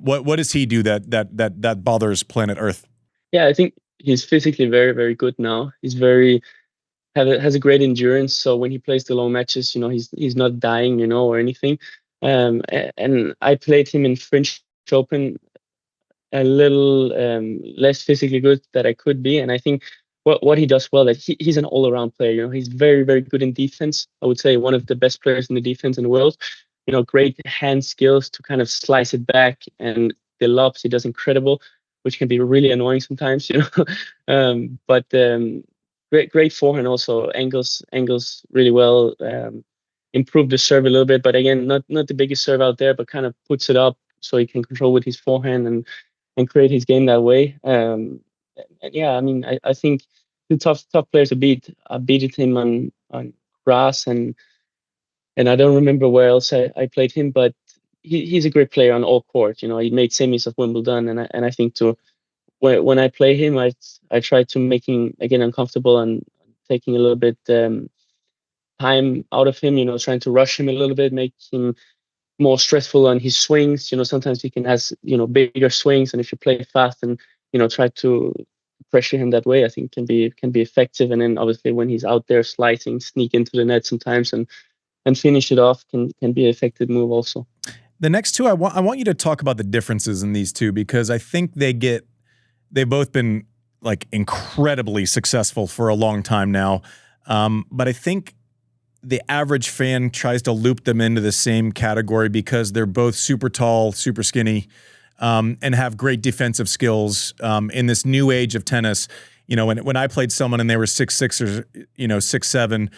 Speaker 1: What does he do that bothers planet Earth?
Speaker 3: Yeah, I think he's physically very, very good now. He's has a great endurance. So when he plays the long matches, he's not dying, or anything. And I played him in French Open a little less physically good that I could be. And I think what he does well, that he's an all-around player. He's very, very good in defense. I would say one of the best players in the defense in the world. Great hand skills to kind of slice it back, and the lobs he does incredible, which can be really annoying sometimes. But great forehand also, angles really well. Improved the serve a little bit, but again, not the biggest serve out there, but kind of puts it up so he can control with his forehand and create his game that way. And yeah, I mean, I think the tough players to beat. I beat him on grass, and I don't remember where else I played him, but he's a great player on all courts. He made semis of Wimbledon, and I think when I play him, I try to make him again uncomfortable and taking a little bit time out of him, trying to rush him a little bit, make him more stressful on his swings. Sometimes he can have, bigger swings, and if you play fast and, try to pressure him that way, I think can be effective. And then obviously when he's out there slicing, sneak into the net sometimes and finish it off can be an effective move also.
Speaker 1: The next two, I want you to talk about the differences in these two, because I think they've both been like incredibly successful for a long time now. But I think the average fan tries to loop them into the same category because they're both super tall, super skinny, and have great defensive skills. In this new age of tennis, when I played someone and they were 6'6" or 6'7",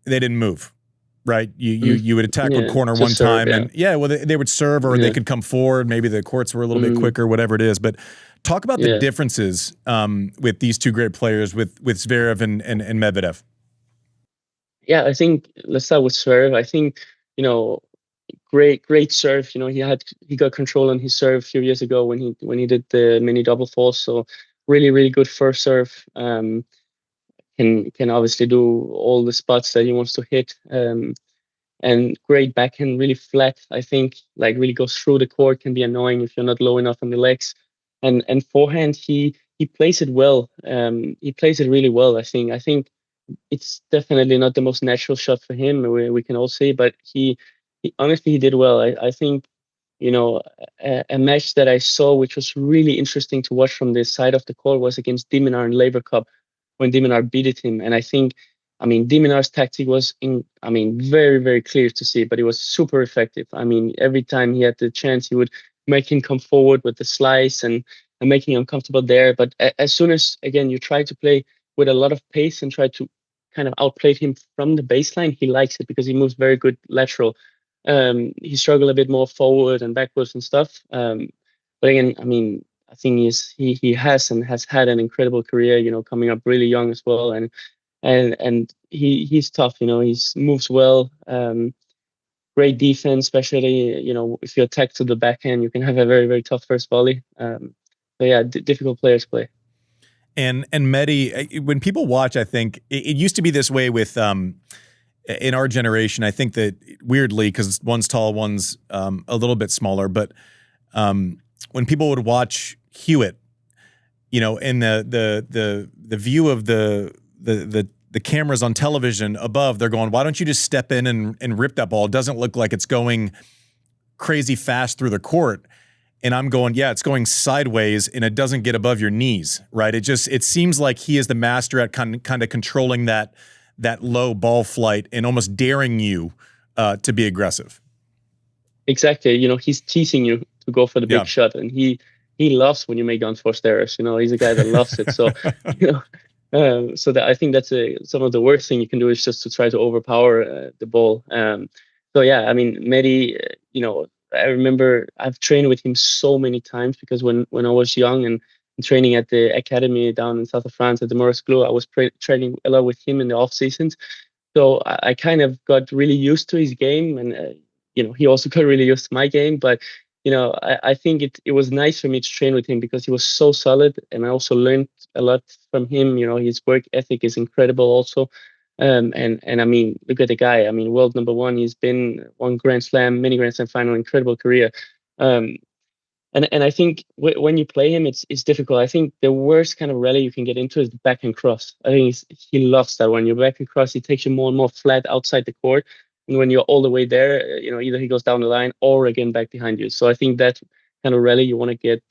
Speaker 1: they didn't move, right? You would attack one corner one time, and they would serve, or they could come forward. Maybe the courts were a little bit quicker, whatever it is. But talk about the differences with these two great players, with Zverev and Medvedev.
Speaker 3: Yeah, I think let's start with Zverev. I think, great serve. He got control on his serve a few years ago when he did the mini double faults. So really, really good first serve. Can obviously do all the spots that he wants to hit. And great backhand, really flat. I think like really goes through the court, can be annoying if you're not low enough on the legs. And forehand, he plays it well. He plays it really well. I think it's definitely not the most natural shot for him. We can all see, but he honestly did well. I think a match that I saw which was really interesting to watch from this side of the court was against de Minaur in Laver Cup, when de Minaur beat him. And I think, de Minaur's tactic was very, very clear to see, but it was super effective. Every time he had the chance, he would make him come forward with the slice and making him comfortable there. But as soon as, again, you try to play with a lot of pace and try to kind of outplay him from the baseline, he likes it because he moves very good lateral. He struggled a bit more forward and backwards and stuff. But again, I think he has had an incredible career, coming up really young as well. And he's tough, he moves well. Great defense, especially, if you attack to the backhand, you can have a very, very tough first volley. So yeah, difficult player to play.
Speaker 1: And Medi, when people watch, I think it used to be this way with in our generation. I think that weirdly, because one's tall, one's a little bit smaller, but when people would watch Hewitt, in the view of the cameras on television above, they're going, why don't you just step in and rip that ball? It doesn't look like it's going crazy fast through the court. And I'm going, yeah, it's going sideways and it doesn't get above your knees, right? It seems like he is the master at kind of controlling that low ball flight and almost daring you to be aggressive. Exactly.
Speaker 3: He's teasing you to go for the big shot, and he loves when you make unforced errors. He's a guy that loves it. So, so that I think that's some of the worst thing you can do is just to try to overpower the ball. So yeah, Medi, I remember I've trained with him so many times because when I was young and training at the academy down in south of France at the Mouratoglou, I was training a lot with him in the off seasons. So I kind of got really used to his game, and he also got really used to my game. But I think it was nice for me to train with him because he was so solid, and I also learned a lot from him. His work ethic is incredible also. And I mean, look at the guy. I mean, world number one. He's been one Grand Slam, many Grand Slam final, incredible career. And I think when you play him, it's difficult. I think the worst kind of rally you can get into is the backhand cross. I think he loves that one. Your backhand cross, he takes you more and more flat outside the court. And when you're all the way there, either he goes down the line or again back behind you. So I think that kind of rally you want to get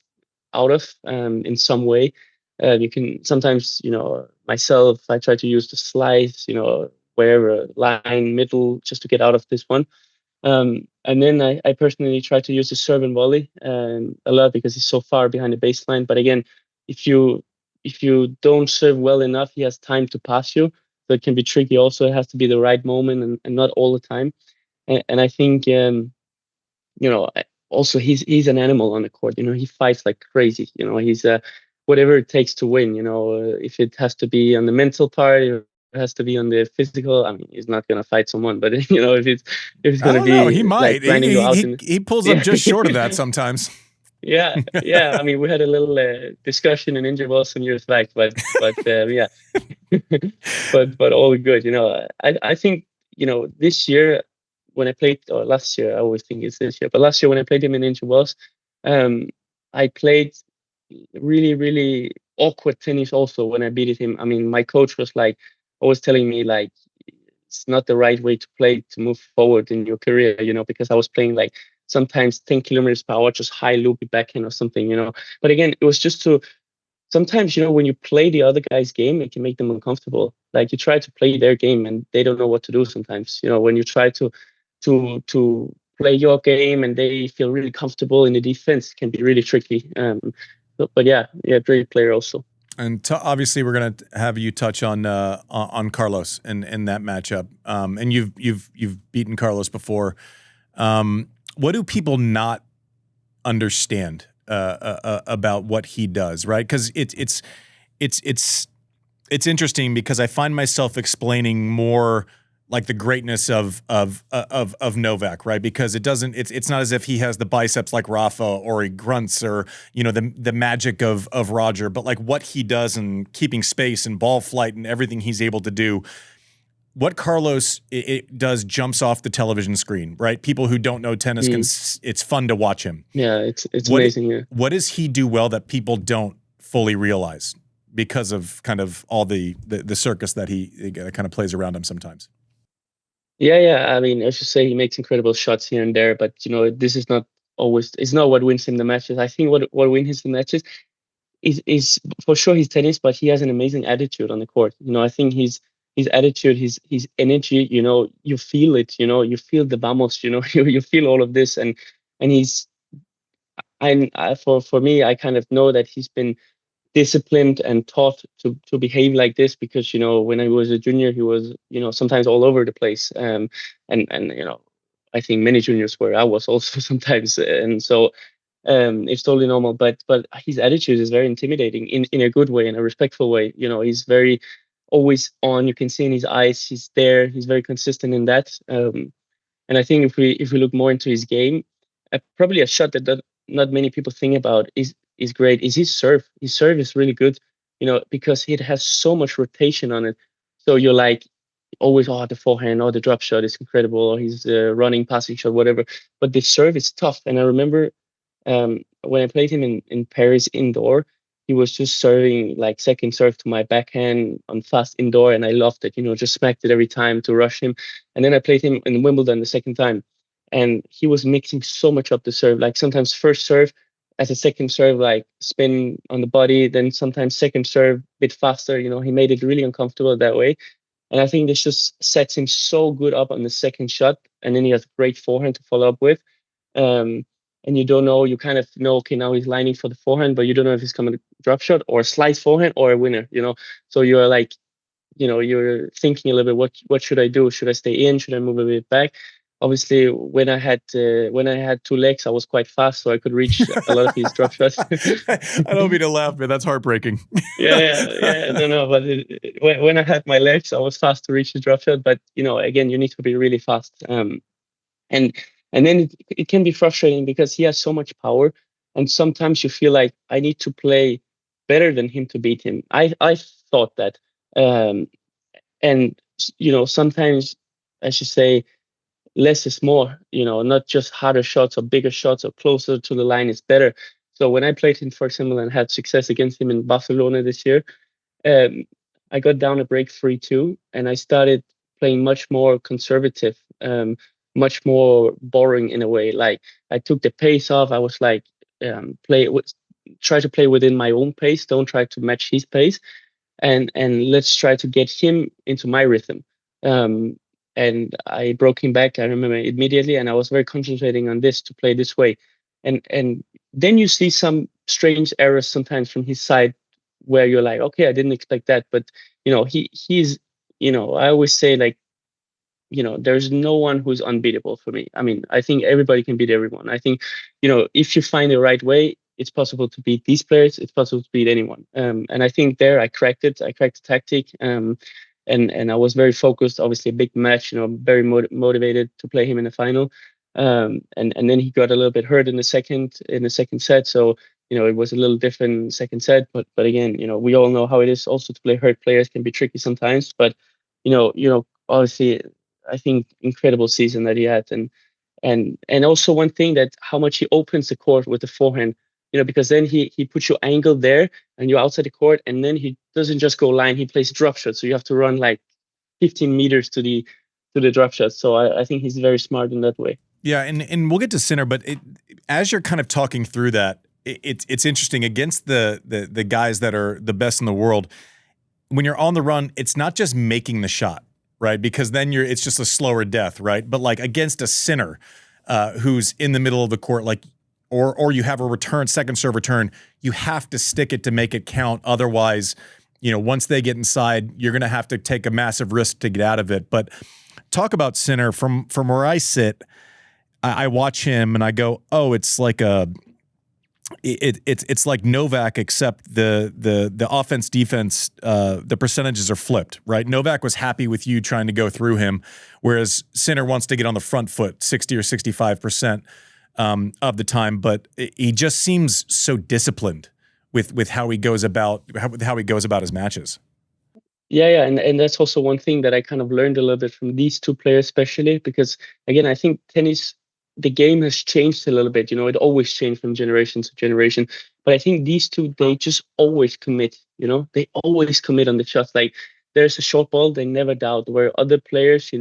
Speaker 3: out of in some way. You can sometimes, myself, I try to use the slice, wherever, line, middle, just to get out of this one. And then I personally try to use the serve and volley a lot because he's so far behind the baseline. But again, if you don't serve well enough, he has time to pass you. So it can be tricky. Also, it has to be the right moment and not all the time. And I think, also he's an animal on the court. He fights like crazy. He's whatever it takes to win. If it has to be on the mental part, it has to be on the physical. I mean, he's not gonna fight someone, but if it's gonna be,
Speaker 1: he might.
Speaker 3: Like grinding you out.
Speaker 1: He pulls up just short of that sometimes.
Speaker 3: Yeah. I mean, we had a little discussion in Injured some years back, but yeah, but all good. I think this year when I played, or last year, I always think it's this year, but last year when I played him in Injured I played really, really awkward tennis also when I beat him. I mean, my coach was like always telling me like it's not the right way to play to move forward in your career, because I was playing like sometimes 10 kilometers per hour, just high loopy backhand or something, But again, it was just to sometimes, when you play the other guy's game, it can make them uncomfortable. Like you try to play their game and they don't know what to do sometimes. When you try to play your game and they feel really comfortable in the defense, it can be really tricky. But yeah, great player also.
Speaker 1: And obviously, we're going to have you touch on Carlos and that matchup. And you've beaten Carlos before. What do people not understand about what he does? Right? Because it's interesting because I find myself explaining more like the greatness of Novak, right? Because it's not as if he has the biceps like Rafa or he grunts or the magic of Roger, but like what he does and keeping space and ball flight and everything he's able to do. What Carlos it does jumps off the television screen, right? People who don't know tennis it's fun to watch him.
Speaker 3: Yeah, it's amazing. Yeah.
Speaker 1: What does he do well that people don't fully realize because of kind of all the circus that he kind of plays around him sometimes?
Speaker 3: Yeah. I mean, I should say he makes incredible shots here and there, but this is not always. It's not what wins him the matches. I think what wins him the matches is for sure his tennis, but he has an amazing attitude on the court. I think his attitude, his energy. You feel it. You feel the vamos. You feel all of this, and he's. For me, I kind of know that he's been disciplined and taught to behave like this because when I was a junior he was sometimes all over the place and I think many juniors were. I was also sometimes, and so it's totally normal, but his attitude is very intimidating in a good way, in a respectful way. He's very always on. You can see in his eyes he's there. He's very consistent in that, and I think if we look more into his game, probably a shot that not many people think about is great is his serve. His serve is really good, because it has so much rotation on it. So you're like always, the forehand or the drop shot is incredible, or his running passing shot, whatever. But the serve is tough. And I remember when I played him in Paris indoor, he was just serving like second serve to my backhand on fast indoor, and I loved it. Just smacked it every time to rush him. And then I played him in Wimbledon the second time, and he was mixing so much up the serve. Like sometimes first serve as a second serve, like spin on the body, then sometimes second serve a bit faster. He made it really uncomfortable that way. And I think this just sets him so good up on the second shot. And then he has a great forehand to follow up with. And you don't know, you kind of know, okay, now he's lining for the forehand, but you don't know if he's coming to drop shot or slice forehand or a winner, So you're like, you're thinking a little bit, what should I do? Should I stay in? Should I move a bit back? Obviously, when I had two legs, I was quite fast, so I could reach a lot of his drop shots.
Speaker 1: I don't mean to laugh, but that's heartbreaking.
Speaker 3: Yeah. No. But when I had my legs, I was fast to reach his drop shot. But again, you need to be really fast. And And then it can be frustrating because he has so much power, and sometimes you feel like I need to play better than him to beat him. I thought that, um, and sometimes I should say less is more. Not just harder shots or bigger shots or closer to the line is better. So when I played him, for example, and had success against him in Barcelona this year, um, I got down a break 3-2, and I started playing much more conservative, much more boring in a way. Like I took the pace off. I was like, try to play within my own pace. Don't try to match his pace, and let's try to get him into my rhythm. And I broke him back. I remember immediately, and I was very concentrating on this to play this way. And then you see some strange errors sometimes from his side where you're like, okay, I didn't expect that. But he's I always say, like, there's no one who's unbeatable for me. I mean, I think everybody can beat everyone. I think, if you find the right way, it's possible to beat these players. It's possible to beat anyone. And I think there I cracked it. I cracked the tactic. And I was very focused. Obviously, a big match. Very motivated to play him in the final. And then he got a little bit hurt in the second set. So it was a little different second set. But again, we all know how it is. Also, to play hurt players can be tricky sometimes. But obviously, I think incredible season that he had. And also one thing, that how much he opens the court with the forehand. Because then he puts your angle there and you're outside the court, and then he doesn't just go line, he plays drop shots. So you have to run like 15 meters to the drop shot. So I think he's very smart in that way.
Speaker 1: Yeah, and we'll get to Sinner, but as you're kind of talking through that, it's interesting against the guys that are the best in the world. When you're on the run, it's not just making the shot, right? Because then it's just a slower death, right? But like against a Sinner who's in the middle of the court, like, or you have a second serve return, you have to stick it to make it count. Otherwise, once they get inside, you're going to have to take a massive risk to get out of it. But talk about Sinner from where I sit. I watch him and I go, oh, it's like it's like Novak, except the offense defense, the percentages are flipped, right? Novak was happy with you trying to go through him, whereas Sinner wants to get on the front foot 60 or 65% of the time, but he just seems so disciplined with how he goes about his matches.
Speaker 3: Yeah, and that's also one thing that I kind of learned a little bit from these two players, especially because, again, I think tennis, the game has changed a little bit. It always changed from generation to generation. But I think these two, they just always commit. They always commit on the shots. Like there's a short ball, they never doubt. Where other players, I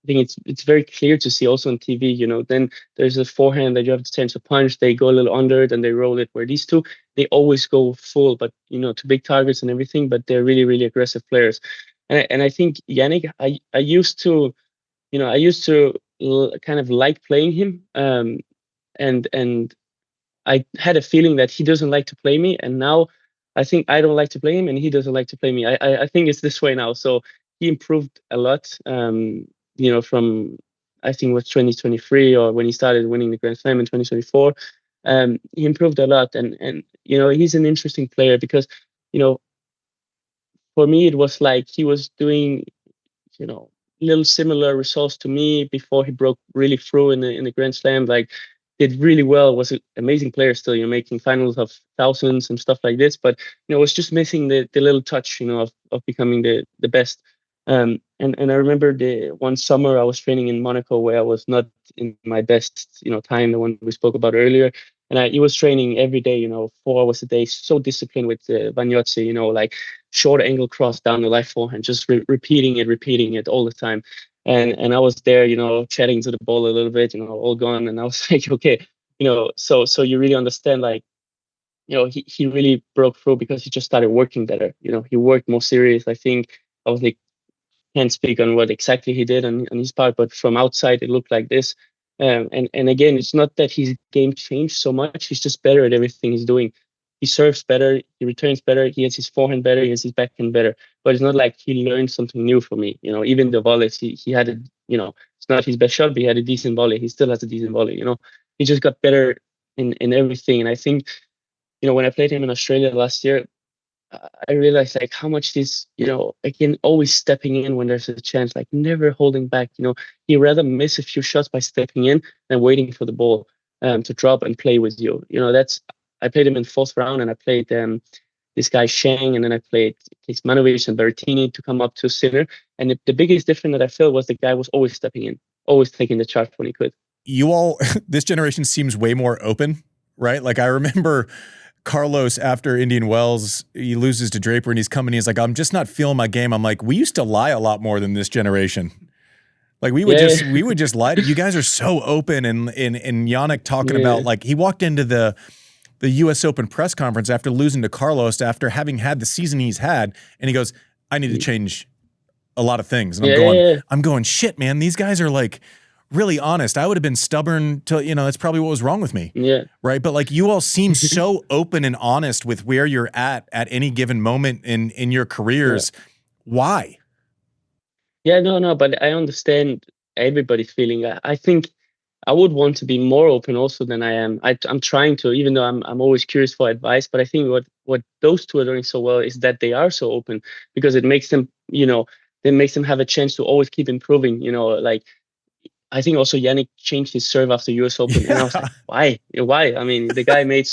Speaker 3: think it's very clear to see also on TV. Then there's a forehand that you have the chance to punch. They go a little under it and they roll it. Where these two, they always go full, but to big targets and everything. But they're really, really aggressive players. And I think Jannik, I used to kind of like playing him, and I had a feeling that he doesn't like to play me, and now I think I don't like to play him, and he doesn't like to play me. I think it's this way now. So he improved a lot. From I think it was 2023 or when he started winning the Grand Slam in 2024. He improved a lot, and he's an interesting player because for me it was like he was doing little similar results to me before he broke really through in the Grand Slam. Like did really well, was an amazing player still, making finals of thousands and stuff like this, but was just missing the little touch of becoming the best. And I remember the one summer I was training in Monaco where I was not in my best time, the one we spoke about earlier. And he was training every day, 4 hours a day, so disciplined with Vagnozzi, like short angle cross down the left forehand, just repeating it all the time. And I was there, chatting to the ball a little bit, all gone. And I was like, okay, so you really understand, like, he really broke through because he just started working better. He worked more serious. I think I was like, can't speak on what exactly he did on his part, but from outside it looked like this. And again, it's not that his game changed so much. He's just better at everything he's doing. He serves better, he returns better, he has his forehand better, he has his backhand better. But it's not like he learned something new from me. Even the volleys, he had it's not his best shot, but he had a decent volley. He still has a decent volley. He just got better in everything. And I think, when I played him in Australia last year, I realized like how much this, again, always stepping in when there's a chance, like never holding back. He rather miss a few shots by stepping in than waiting for the ball to drop and play with you. I played him in fourth round, and I played this guy Shang, and then I played Kismanovic and Berrettini to come up to center. And the biggest difference that I felt was the guy was always stepping in, always taking the charge when he could.
Speaker 1: You all, this generation seems way more open, right? Like I remember Carlos after Indian Wells, he loses to Draper and he's coming. He's like, I'm just not feeling my game. I'm like, we used to lie a lot more than this generation. Like we would just lie to you guys are so open. And Jannik talking about like he walked into the US Open press conference after losing to Carlos after having had the season he's had. And he goes, I need to change a lot of things. And I'm going, shit, man, these guys are like really honest. I would have been stubborn to, that's probably what was wrong with me.
Speaker 3: Yeah.
Speaker 1: Right. But like you all seem so open and honest with where you're at any given moment in your careers. Yeah. Why?
Speaker 3: Yeah, no, but I understand everybody's feeling. I think I would want to be more open also than I am. I'm trying to, even though I'm always curious for advice, but I think what those two are doing so well is that they are so open, because it makes them, it makes them have a chance to always keep improving, like, I think also Jannik changed his serve after US Open. And I was like, why? I mean, the guy made,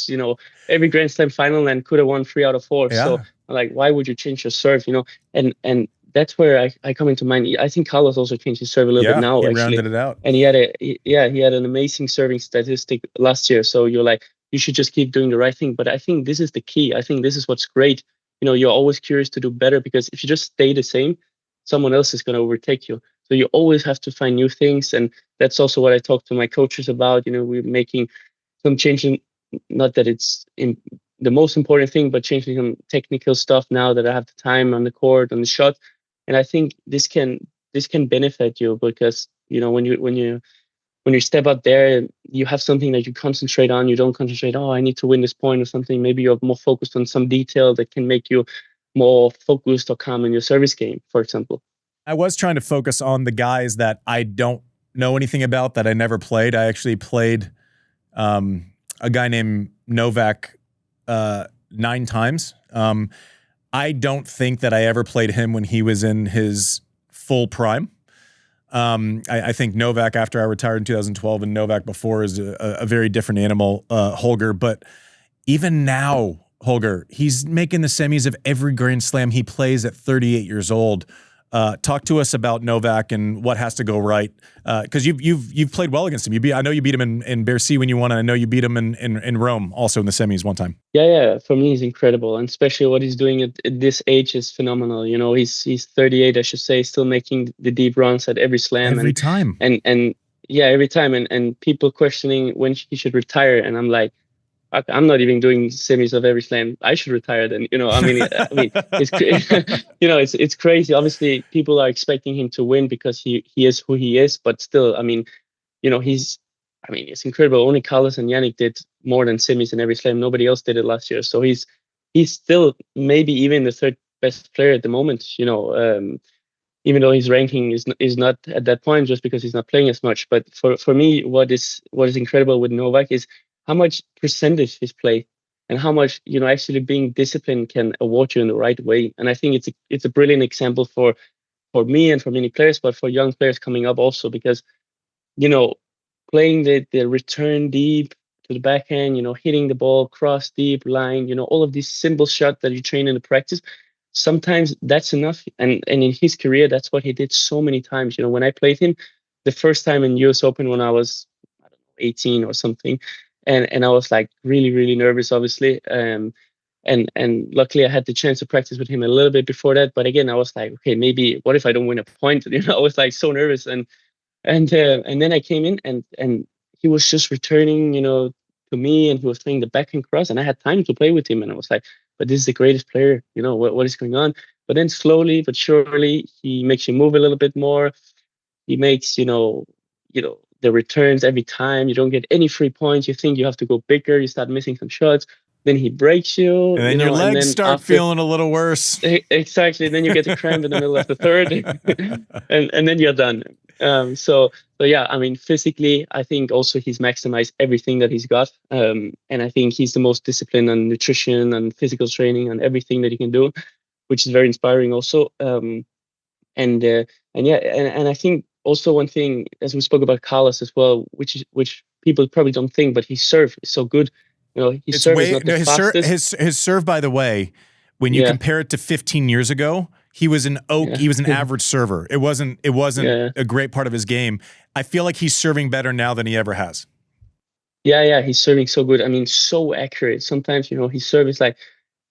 Speaker 3: every Grand Slam final and could have won 3 out of 4. Yeah. So I'm like, why would you change your serve? And that's where I come into mind. I think Carlos also changed his serve a little bit now.
Speaker 1: He
Speaker 3: actually
Speaker 1: rounded it out.
Speaker 3: And he had an amazing serving statistic last year. So you're like, you should just keep doing the right thing. But I think this is the key. I think this is what's great. You're always curious to do better, because if you just stay the same, someone else is going to overtake you. So you always have to find new things. And that's also what I talk to my coaches about. We're making some changes, not that it's the most important thing, but changing some technical stuff now that I have the time on the court, on the shot. And I think this can benefit you, because, when you step out there, you have something that you concentrate on. You don't concentrate, I need to win this point or something. Maybe you're more focused on some detail that can make you more focused or calm in your service game, for example.
Speaker 1: I was trying to focus on the guys that I don't know anything about, that I never played. I actually played a guy named Novak 9 times. I don't think that I ever played him when he was in his full prime. I think Novak after I retired in 2012 and Novak before is a very different animal, Holger. But even now, Holger, he's making the semis of every Grand Slam he plays at 38 years old. Talk to us about Novak and what has to go right, because you've played well against him. I know you beat him in Bercy when you won, and I know you beat him in Rome also in the semis one time.
Speaker 3: Yeah. For me, he's incredible, and especially what he's doing at this age is phenomenal. He's 38, I should say, still making the deep runs at every slam
Speaker 1: every time.
Speaker 3: And every time. And people questioning when he should retire, and I'm like, I'm not even doing semis of every slam. I should retire then. It's it's crazy. Obviously, people are expecting him to win because he is who he is. But still, it's incredible. Only Carlos and Jannik did more than semis in every slam. Nobody else did it last year. So he's still maybe even the 3rd best player at the moment. Even though his ranking is not at that point, just because he's not playing as much. But for me, what is incredible with Novak is how much percentage he's played, and how much actually being disciplined can award you in the right way. And I think it's a brilliant example for me and for many players, but for young players coming up also, because playing the return deep to the backhand, hitting the ball cross deep line, all of these simple shots that you train in the practice, sometimes that's enough. And in his career, that's what he did so many times. When I played him the first time in US Open when I was 18 or something. And I was like really, really nervous, obviously. And luckily I had the chance to practice with him a little bit before that. But again, I was like, okay, maybe what if I don't win a point? I was like so nervous. And then I came in and he was just returning, to me, and he was playing the backhand cross, and I had time to play with him. And I was like, but this is the greatest player, what is going on? But then slowly but surely he makes you move a little bit more. He makes, the returns every time. You don't get any free points. You think you have to go bigger. You start missing some shots. then he breaks you.
Speaker 1: And then your legs start feeling a little worse.
Speaker 3: Exactly. Then you get a cramp in the middle of the third, and then you're done. So yeah, I mean, physically, I think also he's maximized everything that he's got. And I think he's the most disciplined on nutrition and physical training and everything that he can do, which is very inspiring also. And I think also one thing, as we spoke about Carlos as well, which people probably don't think, but his serve is so good. You know, his serve is not the fastest.
Speaker 1: His serve, by the way, when you compare it to 15 years ago, he was an average server. It wasn't a great part of his game. I feel like he's serving better now than he ever has.
Speaker 3: Yeah, he's serving so good. I mean, so accurate. Sometimes, you know, his serve is like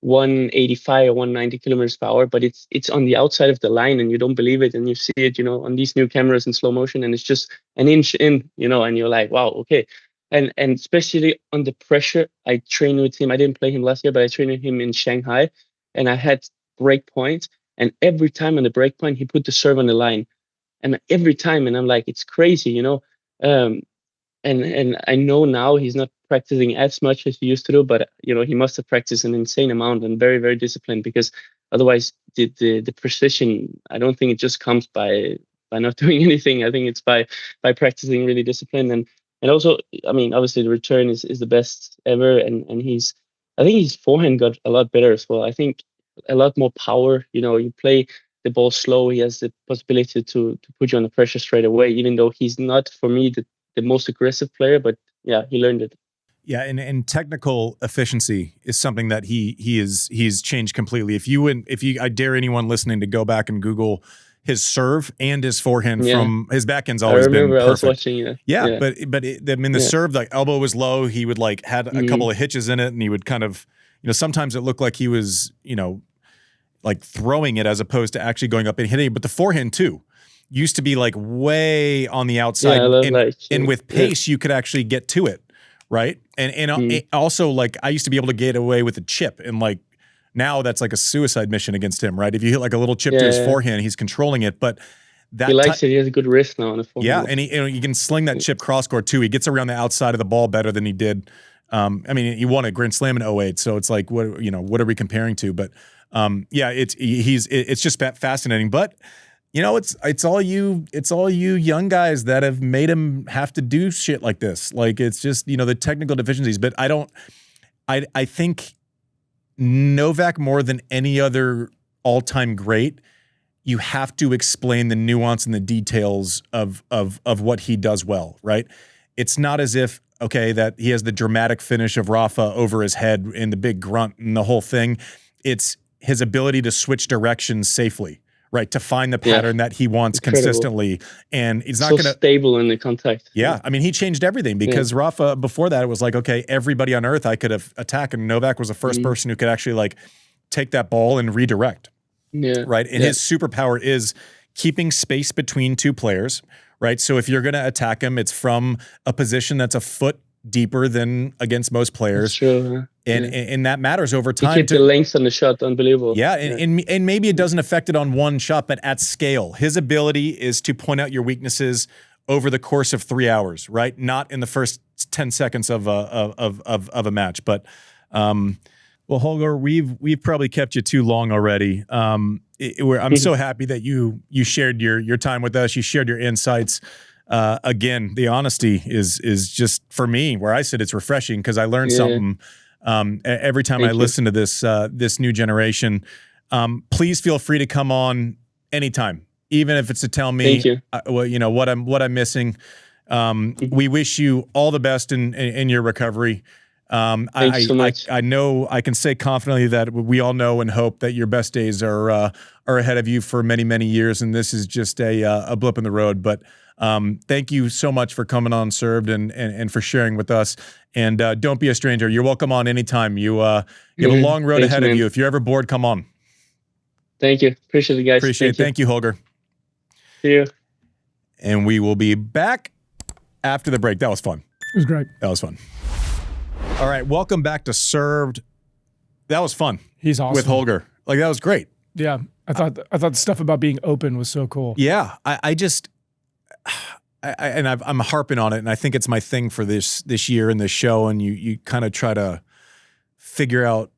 Speaker 3: 185 or 190 kilometers per hour, but it's on the outside of the line and you don't believe it, and you see it, you know, on these new cameras in slow motion, and it's just an inch in, you know, and you're like, wow, okay. And especially on the pressure, I trained with him. I didn't play him last year, but I trained with him in Shanghai, and I had break points, and every time on the break point, he put the serve on the line, and every time, and I'm like, it's crazy, you know. And I know now he's not practicing as much as he used to do, but you know, he must have practiced an insane amount and very, very disciplined, because otherwise the precision, I don't think it just comes by not doing anything. I think it's by practicing really disciplined. And also, I mean, obviously the return is the best ever, and I think his forehand got a lot better as well. I think a lot more power. You know, you play the ball slow, he has the possibility to put you under pressure straight away, even though he's not, for me, the most aggressive player, but yeah, he learned it.
Speaker 1: Yeah, and technical efficiency is something that he's changed completely. I dare anyone listening to go back and Google his serve and his forehand from his backhand's always been perfect.
Speaker 3: I was watching.
Speaker 1: Yeah, but the serve, like elbow was low. He would like had a couple of hitches in it, and he would kind of, you know, sometimes it looked like he was, you know, like throwing it as opposed to actually going up and hitting it. But the forehand too used to be like way on the outside, and with pace you could actually get to it, right? And also, like, I used to be able to get away with a chip, and like now that's like a suicide mission against him, right? If you hit like a little chip to his forehand, he's controlling it, but that
Speaker 3: he likes it. He has a good wrist now on the forehand.
Speaker 1: Yeah, and he can sling that chip cross court too. He gets around the outside of the ball better than he did. I mean, he won a Grand Slam in 2008, so it's like, what are we comparing to? But yeah, it's just fascinating. But you know, it's all you young guys that have made him have to do shit like this. Like, it's just, you know, the technical deficiencies. But I think Novak, more than any other all-time great, you have to explain the nuance and the details of what he does well, right? It's not as if, okay, that he has the dramatic finish of Rafa over his head and the big grunt and the whole thing. It's his ability to switch directions safely, right? To find the pattern that he wants consistently. And he's not going to
Speaker 3: stable in the contact.
Speaker 1: Yeah. I mean, he changed everything, because Rafa, before that, it was like, okay, everybody on earth I could have attacked, and Novak was the first person who could actually like take that ball and redirect.
Speaker 3: Yeah.
Speaker 1: Right. And his superpower is keeping space between two players, right? So if you're going to attack him, it's from a position that's a foot deeper than against most players.
Speaker 3: That's true.
Speaker 1: And that matters over time.
Speaker 3: You keep the length on the shot, unbelievable.
Speaker 1: Yeah, and maybe it doesn't affect it on one shot, but at scale, his ability is to point out your weaknesses over the course of 3 hours, right? Not in the first 10 seconds of a match. But well, Holger, we've probably kept you too long already. I'm so happy that you shared your time with us. You shared your insights. Again, the honesty is just, for me, where I sit, it's refreshing, because I learned something every time I listen to this new generation. Please feel free to come on anytime, even if it's to tell me what I'm missing. We wish you all the best in your recovery.
Speaker 3: Thanks so much.
Speaker 1: I know I can say confidently that we all know and hope that your best days are ahead of you for many, many years, and this is just a blip in the road. But thank you so much for coming on Served and for sharing with us. And don't be a stranger. You're welcome on anytime. You have a long road ahead of you. If you're ever bored, come on.
Speaker 3: Thank you. Appreciate it, guys.
Speaker 1: Thank you, Holger.
Speaker 3: See you.
Speaker 1: And we will be back after the break. That was fun.
Speaker 2: It was great.
Speaker 1: That was fun. All right, welcome back to Served. That was fun.
Speaker 2: He's awesome.
Speaker 1: With Holger. Like, that was great.
Speaker 2: Yeah, I thought the stuff about being open was so cool.
Speaker 1: Yeah, I'm harping on it, and I think it's my thing for this year and this show, and you kind of try to figure out,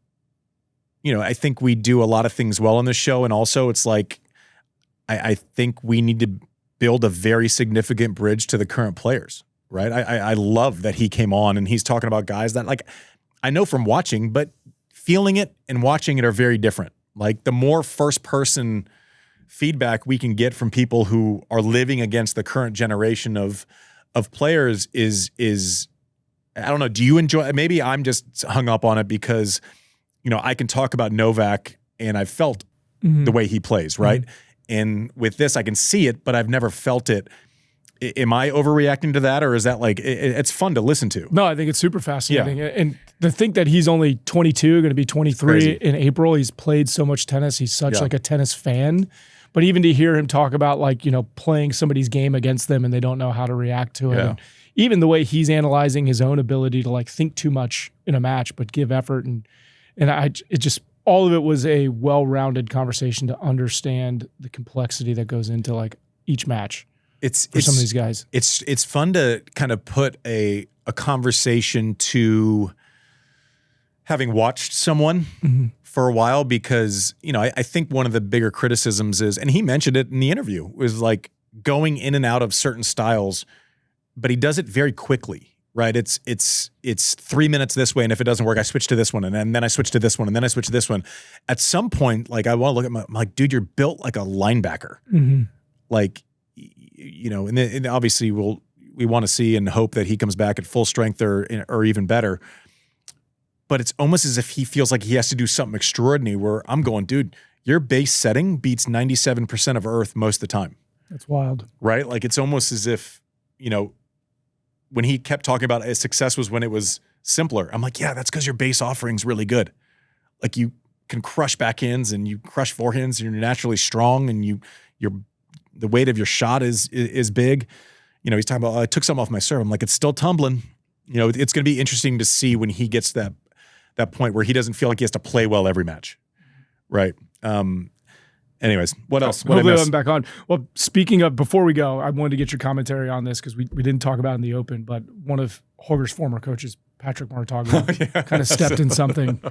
Speaker 1: I think we do a lot of things well on this show. And also it's like, I think we need to build a very significant bridge to the current players, right? I love that he came on and he's talking about guys that, like, I know from watching, but feeling it and watching it are very different. Like, the more first person feedback we can get from people who are living against the current generation of players is I don't know. Do you enjoy? Maybe I'm just hung up on it because, I can talk about Novak and I've felt the way he plays, right? And with this, I can see it, but I've never felt it. Am I overreacting to that, or is that like it's fun to listen to?
Speaker 2: No, I think it's super fascinating. Yeah. And to think that he's only 22, going to be 23 in April. He's played so much tennis. He's such like a tennis fan. But even to hear him talk about, like, playing somebody's game against them and they don't know how to react to it. And even the way he's analyzing his own ability to, like, think too much in a match but give effort, and it just, all of it was a well-rounded conversation to understand the complexity that goes into, like, each match. It's some of these guys.
Speaker 1: It's fun to kind of put a conversation to having watched someone for a while, because, I think one of the bigger criticisms is, and he mentioned it in the interview, was like going in and out of certain styles, but he does it very quickly, right? It's 3 minutes this way, and if it doesn't work, I switch to this one, and then I switch to this one, and then I switch to this one. At some point, like, I want to look at I'm like, dude, you're built like a linebacker. Like, and obviously we want to see and hope that he comes back at full strength or even better. But it's almost as if he feels like he has to do something extraordinary, where I'm going, dude, your base setting beats 97% of Earth most of the time.
Speaker 2: That's wild.
Speaker 1: Right? Like, it's almost as if, when he kept talking about his success was when it was simpler. I'm like, yeah, that's because your base offering's really good. Like, you can crush backhands and you crush forehands, and you're naturally strong, and the weight of your shot is big. He's talking about, I took something off my serve. I'm like, it's still tumbling. It's going to be interesting to see when he gets that point where he doesn't feel like he has to play well every match. Right. Anyways, what else?
Speaker 2: Hopefully I'm back on. Well, speaking of, before we go, I wanted to get your commentary on this because we didn't talk about it in the Open, but one of Holger's former coaches, Patrick Mouratoglou, kind of stepped in something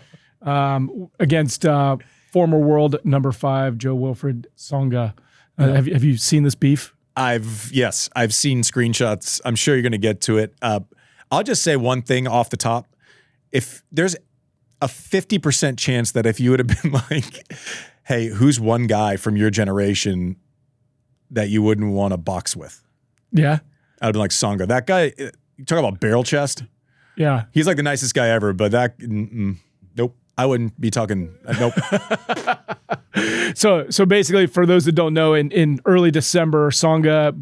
Speaker 2: against former world number 5, Jo-Wilfried Tsonga. Have you seen this beef?
Speaker 1: Yes, I've seen screenshots. I'm sure you're going to get to it. I'll just say one thing off the top. If there's a 50% chance that if you would have been like, hey, who's one guy from your generation that you wouldn't want to box with?
Speaker 2: Yeah.
Speaker 1: I'd have been like, Tsonga. That guy, you talk about barrel chest?
Speaker 2: Yeah.
Speaker 1: He's like the nicest guy ever, but nope. I wouldn't be talking, nope.
Speaker 2: So basically, for those that don't know, in early December, Tsonga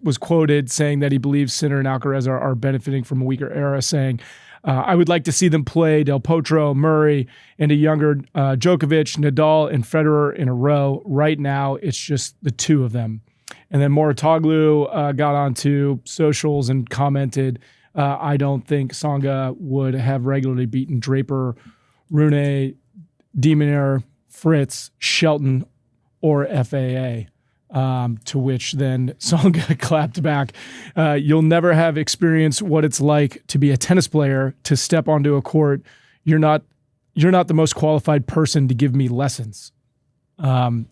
Speaker 2: was quoted saying that he believes Sinner and Alcaraz are benefiting from a weaker era, saying, I would like to see them play Del Potro, Murray, and a younger Djokovic, Nadal, and Federer in a row. Right now, it's just the two of them. And then Mouratoglou got onto socials and commented, I don't think Tsonga would have regularly beaten Draper, Rune, Minaur, Fritz, Shelton, or FAA. To which then Tsonga clapped back, you'll never have experienced what it's like to be a tennis player, to step onto a court. You're not the most qualified person to give me lessons.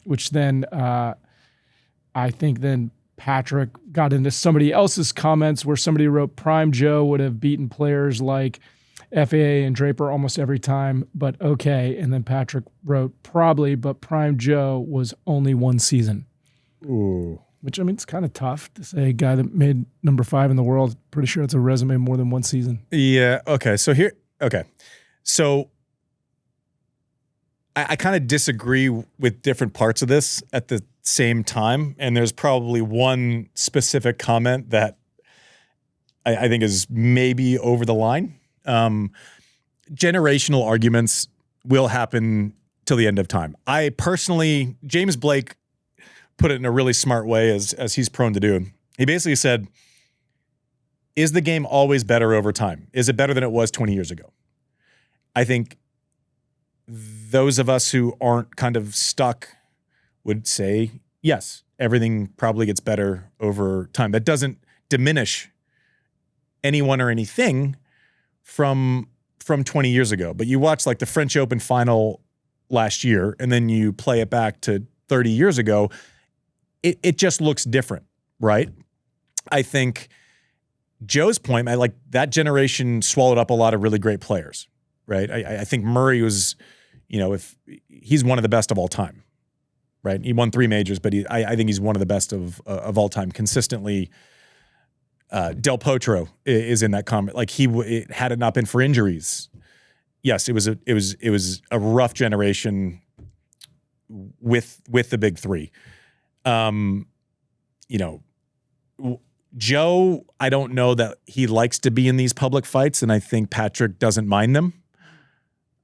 Speaker 2: Which then I think then Patrick got into somebody else's comments where somebody wrote Prime Joe would have beaten players like FAA and Draper almost every time, but okay. And then Patrick wrote probably, but Prime Joe was only one season.
Speaker 1: Ooh.
Speaker 2: Which, I mean, it's kind of tough to say a guy that made number 5 in the world. Pretty sure it's a resume more than one season.
Speaker 1: Yeah. Okay. So I kind of disagree with different parts of this at the same time. And there's probably one specific comment that I think is maybe over the line. Generational arguments will happen till the end of time. I personally, James Blake put it in a really smart way, as he's prone to do. He basically said, is the game always better over time? Is it better than it was 20 years ago? I think those of us who aren't kind of stuck would say, yes, everything probably gets better over time. That doesn't diminish anyone or anything from from 20 years ago, but you watch like the French Open final last year, and then you play it back to 30 years ago, it just looks different, right? I think Joe's point, I like that generation swallowed up a lot of really great players, right? I think Murray was, if he's one of the best of all time, right? He won 3 majors, but I think he's one of the best of all time consistently. Del Potro is in that comment. Like had it not been for injuries, yes, it was a rough generation with the big 3. Joe, I don't know that he likes to be in these public fights, and I think Patrick doesn't mind them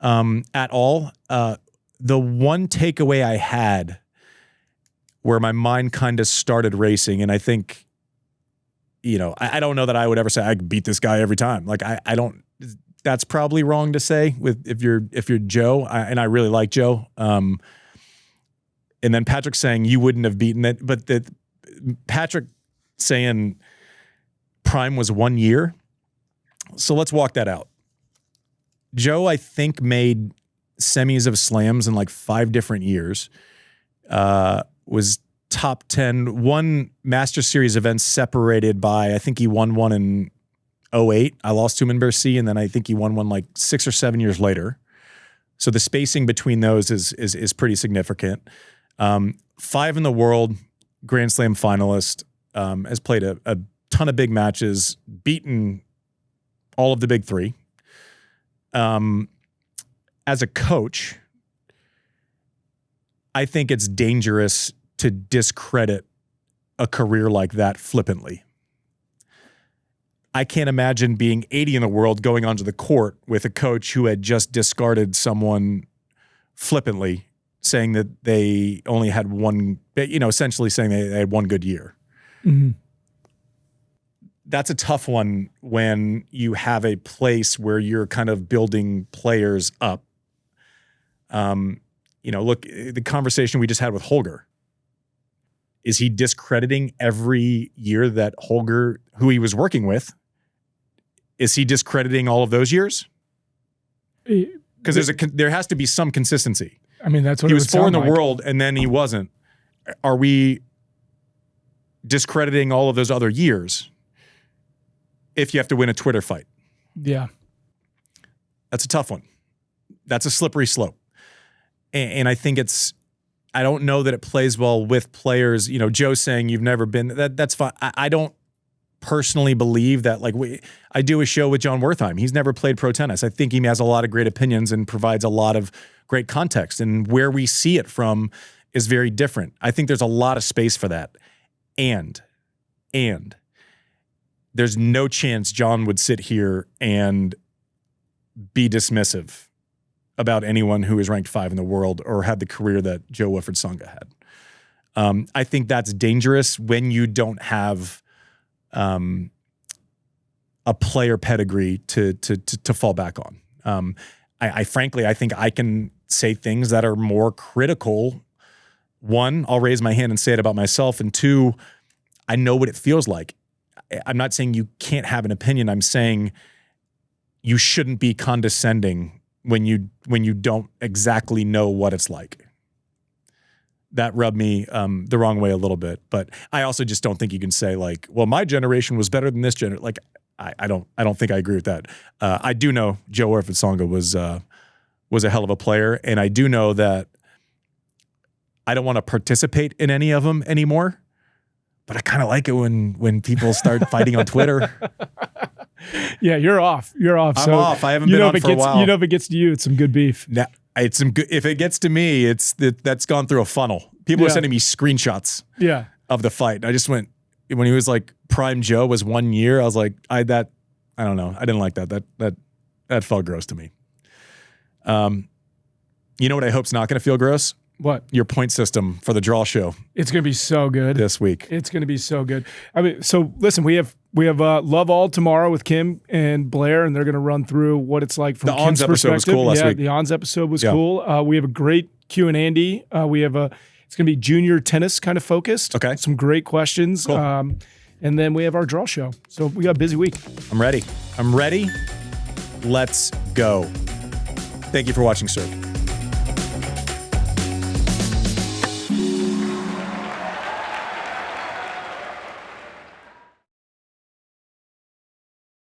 Speaker 1: at all. The one takeaway I had where my mind kind of started racing, and I think, I don't know that I would ever say I could beat this guy every time. Like I don't. That's probably wrong to say if you're Joe, and I really like Joe. And then Patrick saying you wouldn't have beaten it, but Patrick saying prime was 1 year. So let's walk that out. Joe, I think, made semis of slams in like 5 different years. Was top 10, won Master Series events separated by, I think he won one in 2008. I lost to him in Bercy, and then I think he won one like 6 or 7 years later. So the spacing between those is pretty significant. 5 in the world, Grand Slam finalist, has played a ton of big matches, beaten all of the big 3. As a coach, I think it's dangerous to discredit a career like that flippantly. I can't imagine being 80 in the world going onto the court with a coach who had just discarded someone flippantly, saying that they only had one, essentially saying they had one good year.
Speaker 2: Mm-hmm.
Speaker 1: That's a tough one when you have a place where you're kind of building players up. Look, the conversation we just had with Holger. Is he discrediting every year that Holger, who he was working with, is he discrediting all of those years? Because there has to be some consistency.
Speaker 2: I mean, that's what
Speaker 1: he
Speaker 2: it
Speaker 1: was
Speaker 2: would
Speaker 1: 4 in the
Speaker 2: sound like.
Speaker 1: world, and then he wasn't. Are we discrediting all of those other years if you have to win a Twitter fight?
Speaker 2: Yeah.
Speaker 1: That's a tough one. That's a slippery slope. And I think I don't know that it plays well with players. Joe saying you've never been, that's fine. I don't personally believe that. Like I do a show with John Wertheim. He's never played pro tennis. I think he has a lot of great opinions and provides a lot of great context. And where we see it from is very different. I think there's a lot of space for that. And there's no chance John would sit here and be dismissive about anyone who is ranked 5 in the world or had the career that Jo-Wilfried Tsonga had. I think that's dangerous when you don't have a player pedigree to fall back on. I frankly think I can say things that are more critical. 1, I'll raise my hand and say it about myself, and 2, I know what it feels like. I'm not saying you can't have an opinion. I'm saying you shouldn't be condescending when you don't exactly know what it's like. That rubbed me the wrong way a little bit, but I also just don't think you can say like, well, my generation was better than this generation. Like, I don't think I agree with that. I do know Jo-Wilfried Tsonga was a hell of a player, and I do know that I don't want to participate in any of them anymore. But I kind of like it when people start fighting on Twitter.
Speaker 2: Yeah, you're off.
Speaker 1: I'm off. I haven't been on for a while.
Speaker 2: If it gets to you, it's some good beef.
Speaker 1: Now, it's some good. If it gets to me, that's gone through a funnel. People are sending me screenshots.
Speaker 2: Yeah.
Speaker 1: Of the fight. I just went when he was like Prime Joe was 1 year. I was like, I don't know. I didn't like that. That felt gross to me. You know what I hope's not going to feel gross?
Speaker 2: What?
Speaker 1: Your point system for the draw show.
Speaker 2: It's going to be so good
Speaker 1: this week.
Speaker 2: It's going to be so good. I mean, so listen, we have Love All tomorrow with Kim and Blair, and they're going to run through what it's like from
Speaker 1: the
Speaker 2: Kim's
Speaker 1: Ons episode was cool last week.
Speaker 2: The Ons episode was cool. We have a great Q and Andy. It's going to be junior tennis kind of focused.
Speaker 1: Okay.
Speaker 2: Some great questions.
Speaker 1: Cool.
Speaker 2: And then we have our draw show. So we got a busy week.
Speaker 1: I'm ready. Let's go. Thank you for watching, Serve.